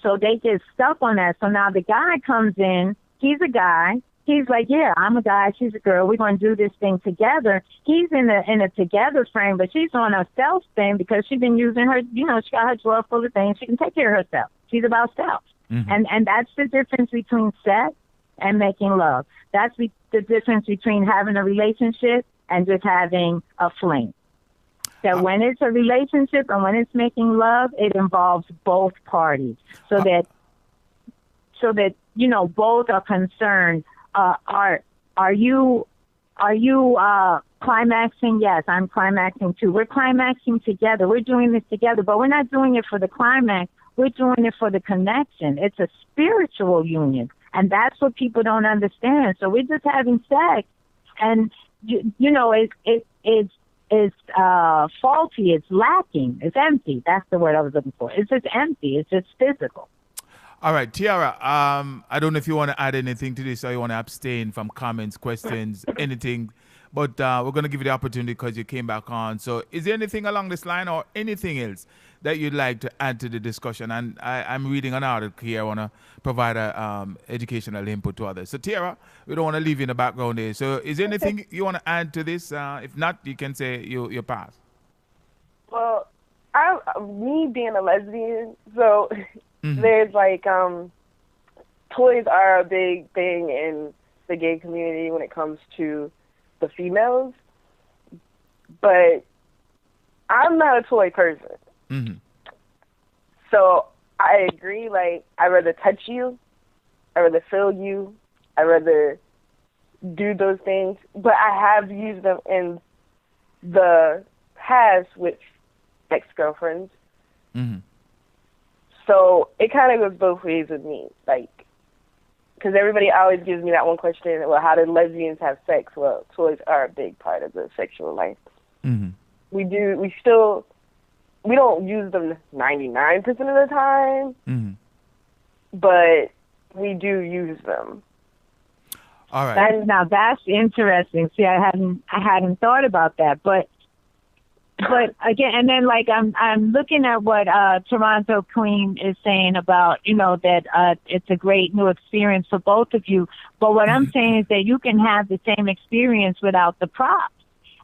so they get stuck on that. So now the guy comes in, he's a guy, he's like, yeah, I'm a guy, she's a girl, we're going to do this thing together. He's in a together frame, but she's on a self thing because she's been using her, she got her drawer full of things, she can take care of herself. She's about self. And that's the difference between sex and making love. That's the difference between having a relationship and just having a fling. That when it's a relationship and when it's making love, it involves both parties. So that both are concerned. Are you climaxing? Yes, I'm climaxing too. We're climaxing together. We're doing this together, but we're not doing it for the climax. We're doing it for the connection. It's a spiritual union, and that's what people don't understand. So we're just having sex, and it's faulty. It's lacking. It's empty. That's the word I was looking for. It's just empty. It's just physical. All right, Tiara, I don't know if you want to add anything to this or you want to abstain from comments, questions, anything. But we're going to give you the opportunity because you came back on. So is there anything along this line or anything else that you'd like to add to the discussion? And I'm reading an article here. I want to provide educational input to others. So, Tiara, we don't want to leave you in the background there. So is there anything you want to add to this? If not, you can say you pass. Well, me being a lesbian, so there's like toys are a big thing in the gay community when it comes to the females, but I'm not a toy person. Mm-hmm. So I agree, like, I'd rather touch you, I'd rather feel you, I'd rather do those things, but I have used them in the past with ex-girlfriends. Mm-hmm. So it kind of goes both ways with me, like, because everybody always gives me that one question, well, how do lesbians have sex? Well, toys are a big part of the sexual life. Mm-hmm. We don't use them 99% of the time, but we do use them. All right. Now that's interesting. See, I hadn't thought about that, but again, and then like I'm looking at what Toronto Queen is saying about that it's a great new experience for both of you. But what I'm saying is that you can have the same experience without the props,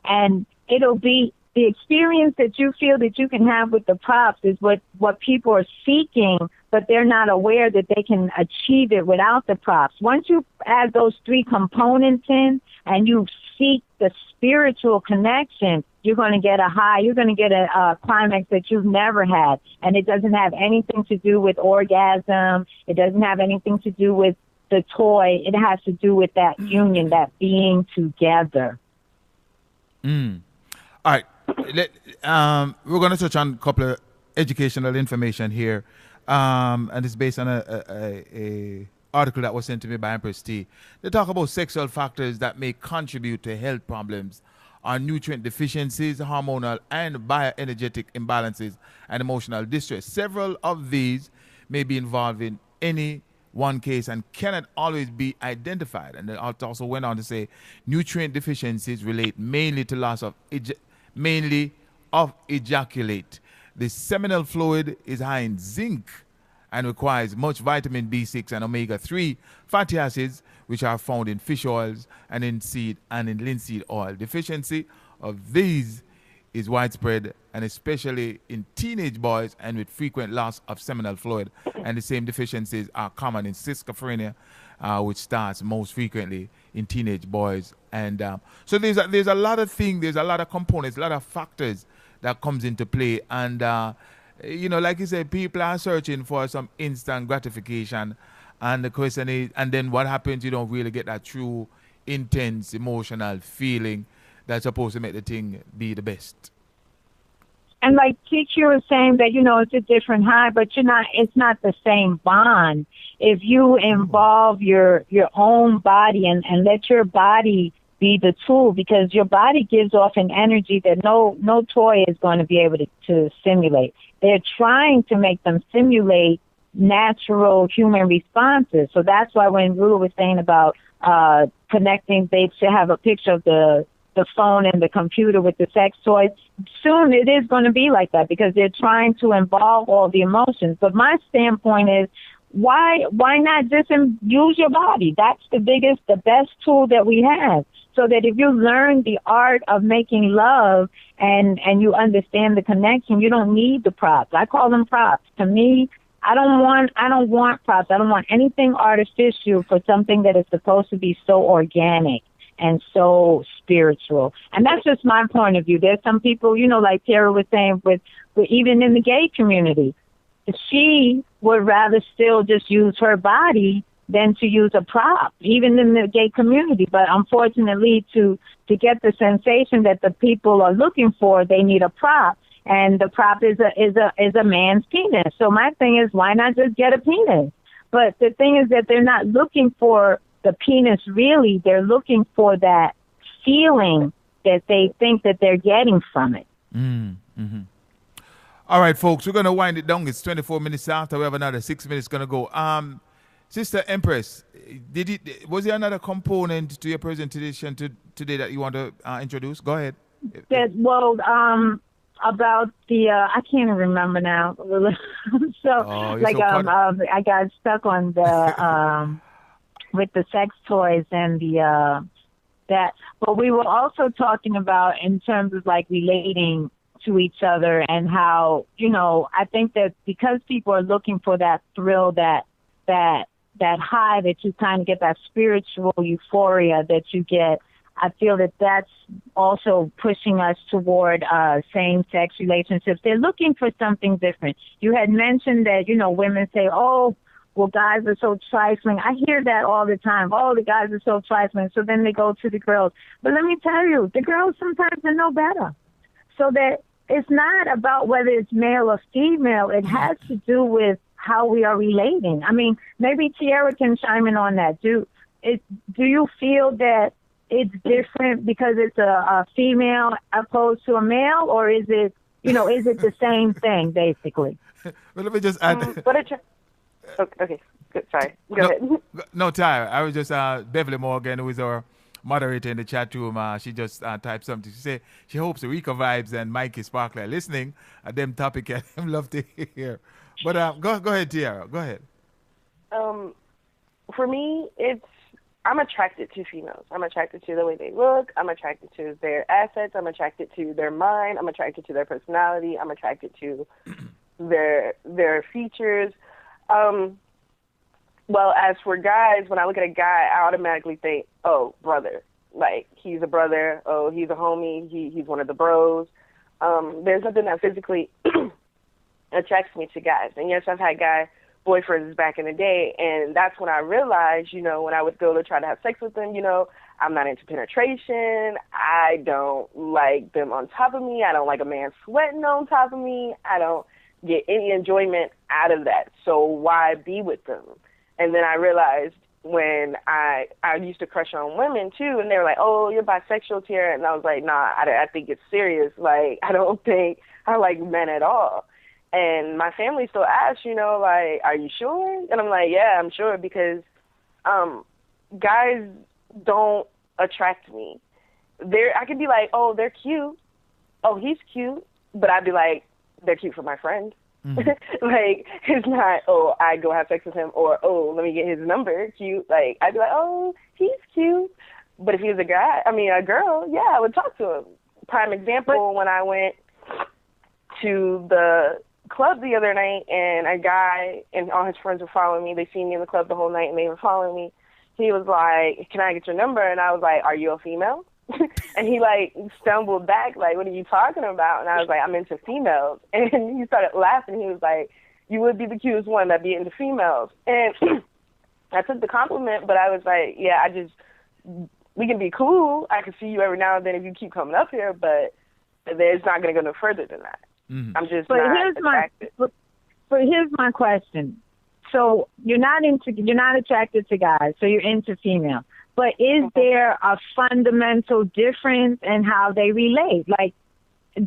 and it'll be the experience that you feel that you can have with the props is what people are seeking, but they're not aware that they can achieve it without the props. Once you add those three components in and you seek the spiritual connection, you're going to get a high, you're going to get a climax that you've never had. And it doesn't have anything to do with orgasm. It doesn't have anything to do with the toy. It has to do with that union, that being together. All right. We're going to touch on a couple of educational information here. And it's based on a article that was sent to me by EMPRESS T. They talk about sexual factors that may contribute to health problems are nutrient deficiencies, hormonal and bioenergetic imbalances, and emotional distress. Several of these may be involved in any one case and cannot always be identified. And they also went on to say nutrient deficiencies relate mainly to loss of ejaculate. The seminal fluid is high in zinc and requires much vitamin B6 and omega-3 fatty acids, which are found in fish oils and in seed and in linseed oil. Deficiency of these is widespread, and especially in teenage boys and with frequent loss of seminal fluid. And the same deficiencies are common in schizophrenia, which starts most frequently in teenage boys. And so there's a lot of things, there's a lot of components, a lot of factors that comes into play. And like you said, people are searching for some instant gratification, and the question is, and then what happens? You don't really get that true, intense, emotional feeling that's supposed to make the thing be the best. And like TQ was saying that, it's a different high, but it's not the same bond. If you involve your own body and let your body be the tool, because your body gives off an energy that no toy is going to be able to simulate. They're trying to make them simulate natural human responses. So that's why when Rula was saying about connecting, they should have a picture of the phone and the computer with the sex toys. Soon it is going to be like that because they're trying to involve all the emotions. But my standpoint is, why not just use your body? That's the best tool that we have. So that if you learn the art of making love and you understand the connection, you don't need the props. I call them props. To me, I don't want props. I don't want anything artificial for something that is supposed to be so organic and so spiritual. And that's just my point of view. There's some people, like Tara was saying, with even in the gay community, she would rather still just use her body than to use a prop, even in the gay community. But unfortunately, to get the sensation that the people are looking for, they need a prop, and the prop is a man's penis. So my thing is, why not just get a penis? But the thing is that they're not looking for the penis really. They're looking for that feeling that they think that they're getting from it. Mm-hmm. All right, folks, we're going to wind it down. It's 24 minutes after. We have another 6 minutes going to go. Sister Empress, was there another component to your presentation today that you want to introduce? Go ahead. About the I can't even remember now. I got stuck on the with the sex toys and the that. But we were also talking about in terms of like relating to each other and how, I think that because people are looking for that thrill, that high that you kind of get, that spiritual euphoria that you get, I feel that that's also pushing us toward same-sex relationships. They're looking for something different. You had mentioned that, women say, oh, well, guys are so trifling. I hear that all the time. Oh, the guys are so trifling. So then they go to the girls. But let me tell you, the girls sometimes are no better. So that it's not about whether it's male or female. It has to do with how we are relating. I mean, maybe Tiara can chime in on that. Do you feel that it's different because it's a female opposed to a male, or is it, is it the same thing basically? Well, let me just add. Okay, good. Sorry. Go ahead. No, Tyra. I was just Beverly Morgan, who is our moderator in the chat room. She just typed something. She said she hopes Eureka Vibes and Mikey Sparkler are listening. Them topic I love to hear. But go ahead, Tiara. Go ahead. For me, I'm attracted to females. I'm attracted to the way they look. I'm attracted to their assets. I'm attracted to their mind. I'm attracted to their personality. I'm attracted to their features. Well, as for guys, when I look at a guy, I automatically think, oh, brother. Like, he's a brother. Oh, he's a homie. He's one of the bros. There's nothing that physically attracts me to guys. And yes, I've had guy boyfriends back in the day, and that's when I realized, when I would go to try to have sex with them, I'm not into penetration. I don't like them on top of me. I don't like a man sweating on top of me. I don't get any enjoyment out of that. So why be with them? And then I realized when I used to crush on women too, and they were like, oh, you're bisexual, Tiara. And I was like, nah, I think it's serious. Like, I don't think I like men at all. And my family still asks, like, are you sure? And I'm like, yeah, I'm sure, because guys don't attract me. I could be like, oh, they're cute. Oh, he's cute. But I'd be like, they're cute for my friend. Mm-hmm. Like, it's not, oh, I go have sex with him, or, oh, let me get his number, cute. Like, I'd be like, oh, he's cute. But if he was a girl, yeah, I would talk to him. Prime example, when I went to the club the other night, and a guy and all his friends were following me. They seen me in the club the whole night, and they were following me. He was like, can I get your number? And I was like, are you a female? And he, like, stumbled back, like, what are you talking about? And I was like, I'm into females. And he started laughing. He was like, you would be the cutest one that'd be into females. And I took the compliment, but I was like, yeah, we can be cool. I can see you every now and then if you keep coming up here, but it's not going to go no further than that. Mm-hmm. I'm just not attracted. But here's my question. So you're not attracted to guys, so you're into females. But is there a fundamental difference in how they relate? Like, is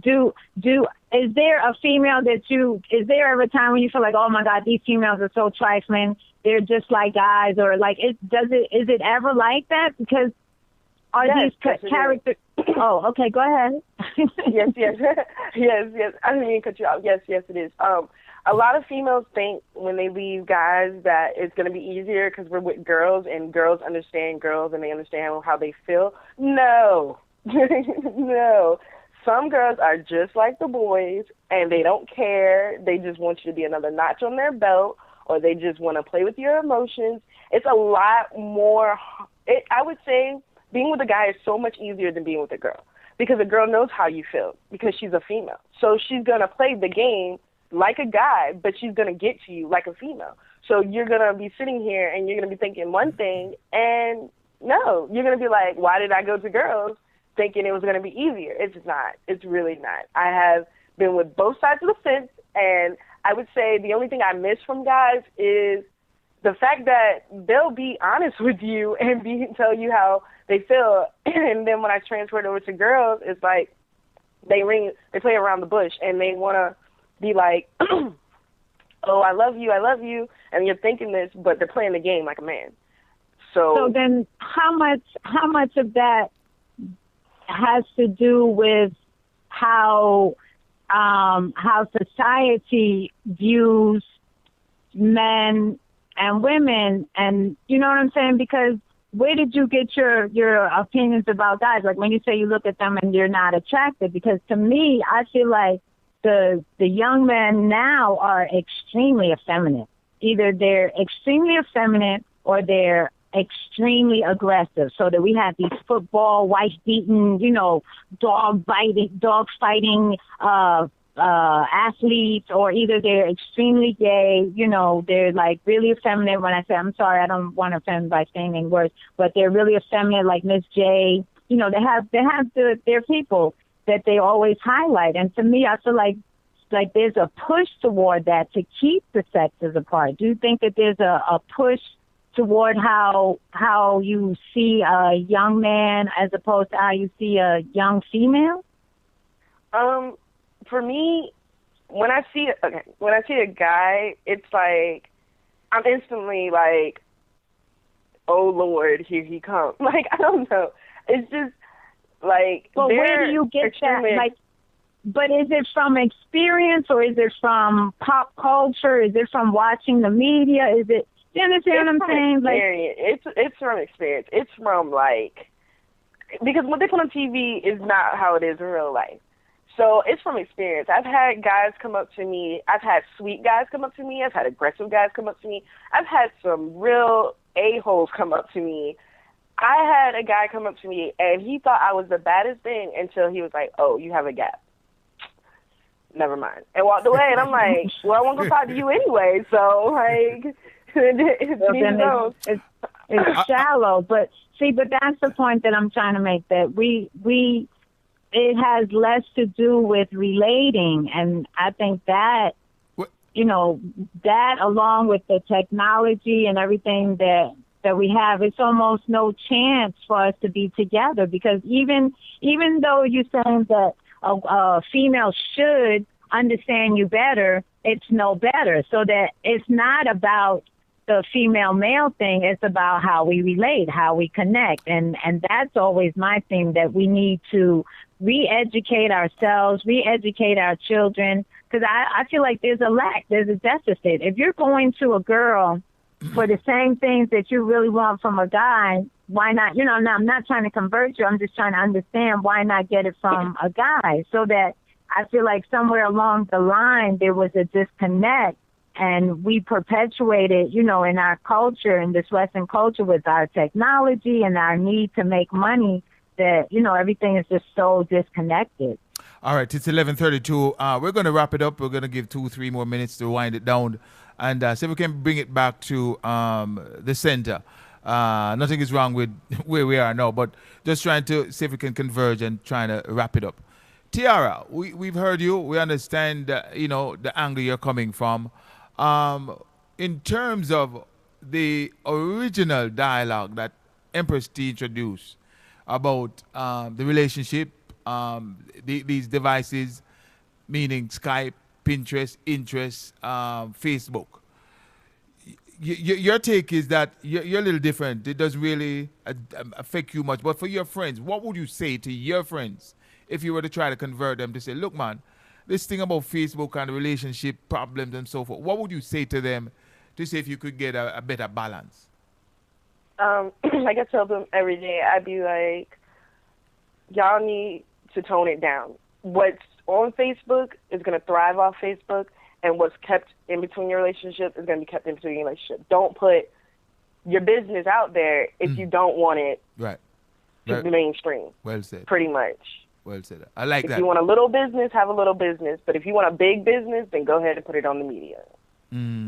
there a female is there ever a time when you feel like, oh my God, these females are so trifling, they're just like guys, or like, is it ever like that? Because these characters? Oh, okay, go ahead. Yes. I didn't mean to cut you off. Yes, it is. A lot of females think when they leave guys that it's going to be easier because we're with girls and girls understand girls and they understand how they feel. No. No. Some girls are just like the boys and they don't care. They just want you to be another notch on their belt, or they just want to play with your emotions. It's a lot more. I would say being with a guy is so much easier than being with a girl, because a girl knows how you feel because she's a female. So she's going to play the game like a guy, but she's going to get to you like a female. So you're going to be sitting here and you're going to be thinking one thing, and no, you're going to be like, why did I go to girls thinking it was going to be easier? It's not. It's really not. I have been with both sides of the fence, and I would say the only thing I miss from guys is the fact that they'll be honest with you and tell you how they feel. And then when I transferred over to girls, it's like they play around the bush, and they want to be like, oh, I love you, and you're thinking this, but they're playing the game like a man. So then how much of that has to do with how society views men and women, and you know what I'm saying? Because where did you get your opinions about guys? Like when you say you look at them and you're not attracted, because to me, I feel like the young men now are extremely effeminate. Either they're extremely effeminate or they're extremely aggressive, so that we have these football, wife-beaten, dog fighting athletes, or either they're extremely gay, they're like really effeminate. When I say, I'm sorry, I don't want to offend by saying any words, but they're really effeminate, like Miss J. They have their people that they always highlight. And to me, I feel like there's a push toward that to keep the sexes apart. Do you think that there's a push toward how you see a young man as opposed to how you see a young female? For me, when I see a guy, it's like I'm instantly like, oh Lord, here he comes. Like, I don't know. It's just like, well, where do you get that? Like, but is it from experience, or is it from pop culture? Is it from watching the media? Is it? Do you understand what I'm saying? Experience. It's from experience. It's from because what they put on TV is not how it is in real life. So it's from experience. I've had guys come up to me. I've had sweet guys come up to me. I've had aggressive guys come up to me. I've had some real a-holes come up to me. I had a guy come up to me, and he thought I was the baddest thing until he was like, oh, you have a gap. Never mind. And walked away, and I'm like, well, I won't go talk to you anyway, so, like... It's shallow, but that's the point that I'm trying to make, that it has less to do with relating, and I think that that along with the technology and everything that we have, it's almost no chance for us to be together, because even though you're saying that a female should understand you better, it's no better. So that it's not about the female-male thing, it's about how we relate, how we connect. And that's always my thing, that we need to re-educate ourselves, re-educate our children, because I feel like there's a deficit. If you're going to a girl for the same things that you really want from a guy, why not? Now, I'm not trying to convert you, I'm just trying to understand why not get it from a guy. So that I feel like somewhere along the line there was a disconnect, and we perpetuated, in our culture, in this Western culture, with our technology and our need to make money, that, everything is just so disconnected. All right, it's 11:32. We're going to wrap it up. We're going to give 2-3 more minutes to wind it down and see if we can bring it back to the center. Nothing is wrong with where we are now, but just trying to see if we can converge and trying to wrap it up. Tiara, we've heard you. We understand, the angle you're coming from. In terms of the original dialogue that Empress T introduced about the relationship, these devices, meaning Skype, Pinterest, Interest, Facebook, your take is that you're a little different. It doesn't really affect you much. But for your friends, what would you say to your friends if you were to try to convert them to say, look, man, this thing about Facebook and relationship problems and so forth, what would you say to them to see if you could get a better balance? Like I tell them every day, I'd be like, y'all need to tone it down. What's on Facebook is going to thrive off Facebook, and what's kept in between your relationship is going to be kept in between your relationship. Don't put your business out there if you don't want it to be mainstream. Well said. Pretty much. Well said. I like that. If you want a little business, have a little business. But if you want a big business, then go ahead and put it on the media.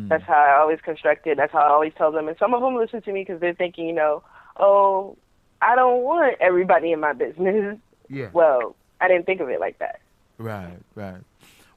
That's how I always construct it. That's how I always tell them. And some of them listen to me because they're thinking, oh, I don't want everybody in my business. Yeah. Well, I didn't think of it like that. Right.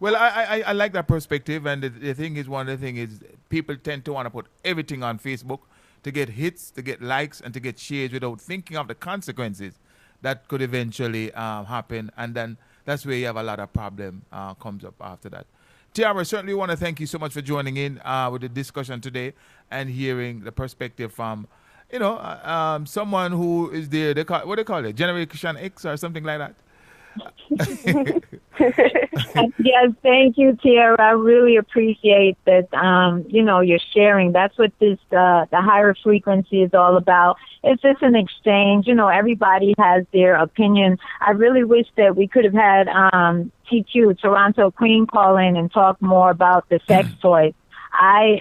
Well, I like that perspective, and the thing is, one of the things is people tend to want to put everything on Facebook to get hits, to get likes, and to get shares without thinking of the consequences that could eventually happen, and then that's where you have a lot of problem comes up after that. Tiara, certainly want to thank you so much for joining in with the discussion today and hearing the perspective from, someone who is there. What do they call it? Generation X or something like that. Yes, thank you, Tiara. I really appreciate that. You're sharing. That's what this the higher frequency is all about. It's just an exchange. Everybody has their opinion. I really wish that we could have had TQ, Toronto Queen, call in and talk more about the sex toys. I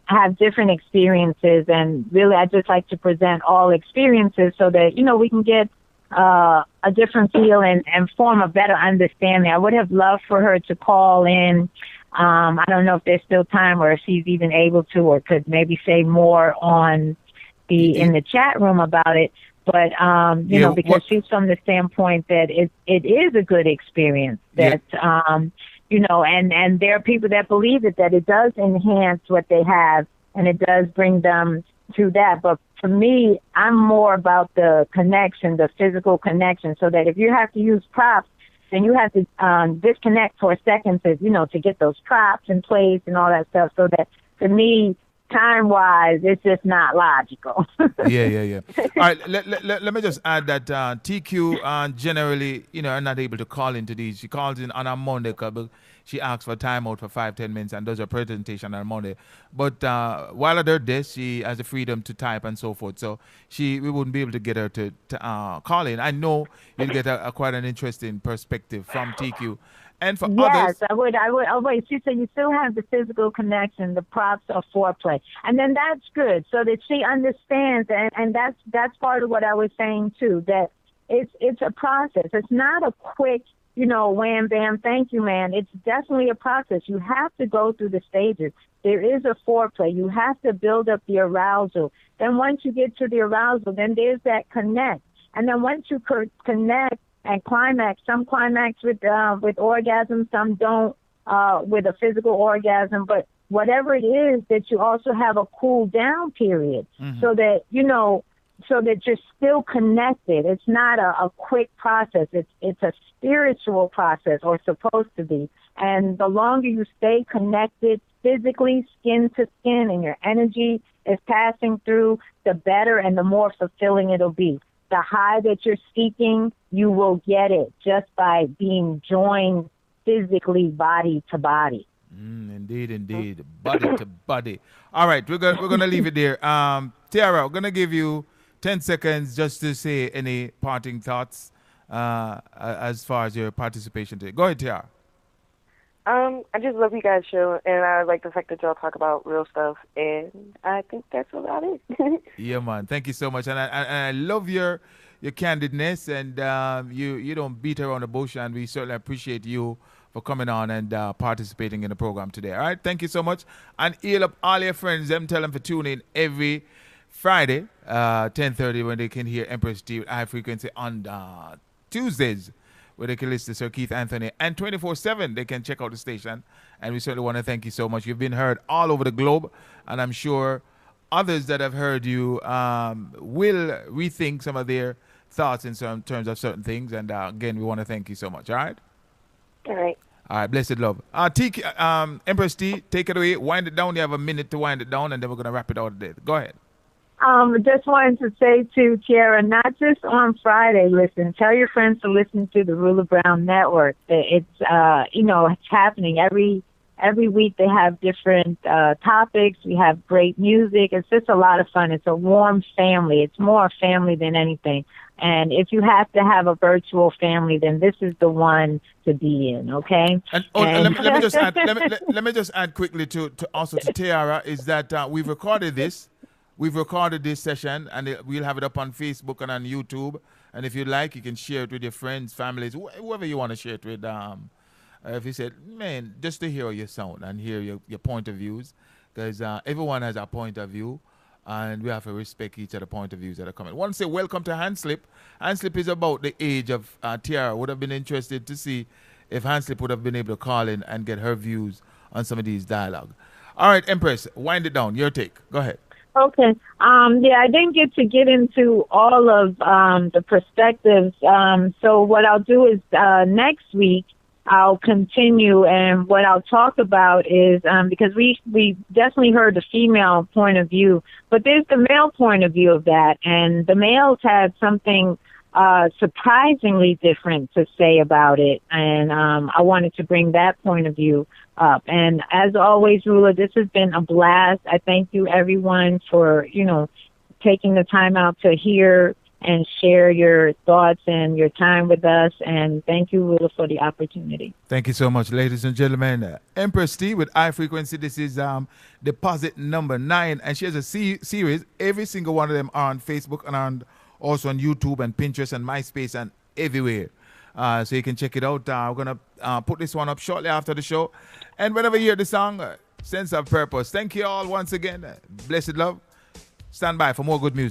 have different experiences, and really I just like to present all experiences so that, we can get a different feel and form a better understanding. I would have loved for her to call in. I don't know if there's still time or if she's even able to, or could maybe say more on in the chat room about it. But, because she's from the standpoint that it is a good experience that, and there are people that believe that it does enhance what they have and it does bring them to that. But for me, I'm more about the connection, the physical connection, so that if you have to use props, then you have to disconnect for a second to get those props in place and all that stuff. So that for me, time-wise, it's just not logical. Yeah. All right, let me just add that TQ generally, are not able to call into these. She calls in on a Monday because she asks for time out for 5-10 minutes and does her presentation on Monday. But while at her desk, she has the freedom to type and so forth. So we wouldn't be able to get her to call in. I know you'll get quite an interesting perspective from TQ. And for others, I would. Oh, wait, she said you still have the physical connection, the props of foreplay. And then that's good, so that she understands, and that's part of what I was saying too, that it's a process. It's not a quick, wham, bam, thank you, man. It's definitely a process. You have to go through the stages. There is a foreplay. You have to build up the arousal. Then once you get to the arousal, then there's that connect. And then once you connect, and climax, some climax with orgasm, some don't with a physical orgasm. But whatever it is, that you also have a cool down period, so that so that you're still connected. It's not a quick process. It's a spiritual process, or supposed to be. And the longer you stay connected physically, skin to skin, and your energy is passing through, the better and the more fulfilling it'll be. The high that you're seeking, you will get it just by being joined physically, body to body. Indeed, body to body. All right, we're gonna leave it there. Tiara, we're gonna give you 10 seconds just to say any parting thoughts as far as your participation today. Go ahead, Tiara. I just love you guys' show, and I like the fact that y'all talk about real stuff, and I think that's about it. Yeah, man. Thank you so much, and I love your candidness, and you don't beat around the bush, and we certainly appreciate you for coming on and participating in the program today. All right, thank you so much, and heal up all your friends. Tell them for tuning in every Friday, 10:30, when they can hear Empress T high frequency on Tuesdays, where they can listen to Sir Keith Anthony, and 24/7 they can check out the station. And we certainly want to thank you so much. You've been heard all over the globe, and I'm sure others that have heard you will rethink some of their thoughts in terms of certain things. And again, we want to thank you so much. All right? All right. All right, blessed love. Empress T, take it away. Wind it down. You have a minute to wind it down, and then we're going to wrap it out today. Go ahead. Just wanted to say to Tiara, not just on Friday, listen, tell your friends to listen to the Ruler Brown Network. It's, it's happening every week. They have different topics. We have great music. It's just a lot of fun. It's a warm family. It's more a family than anything. And if you have to have a virtual family, then this is the one to be in, okay? Let me just add quickly to Tiara, is that we've recorded this. We've recorded this session, and we'll have it up on Facebook and on YouTube. And if you like, you can share it with your friends, families, whoever you want to share it with. if you said, man, just to hear your sound and hear your point of views, because everyone has a point of view, and we have to respect each other point of views that are coming. I want to say welcome to Handslip. Handslip is about the age of Tiara. Would have been interested to see if Handslip would have been able to call in and get her views on some of these dialogue. All right, Empress, wind it down. Your take. Go ahead. Okay. Yeah, I didn't get into all of the perspectives. So what I'll do is next week I'll continue, and what I'll talk about is because we definitely heard the female point of view, but there's the male point of view of that, and the males had something surprisingly different to say about it, and I wanted to bring that point of view up. And as always, Rula, this has been a blast. I thank you, everyone, for taking the time out to hear and share your thoughts and your time with us. And thank you, Rula, for the opportunity. Thank you so much, ladies and gentlemen. Empress T with High Frequency. This is deposit number 9, and she has a series. Every single one of them are on Facebook and also on YouTube and Pinterest and MySpace and everywhere. So you can check it out. We're going to put this one up shortly after the show. And whenever you hear the song, Sense of Purpose. Thank you all once again. Blessed love. Stand by for more good music.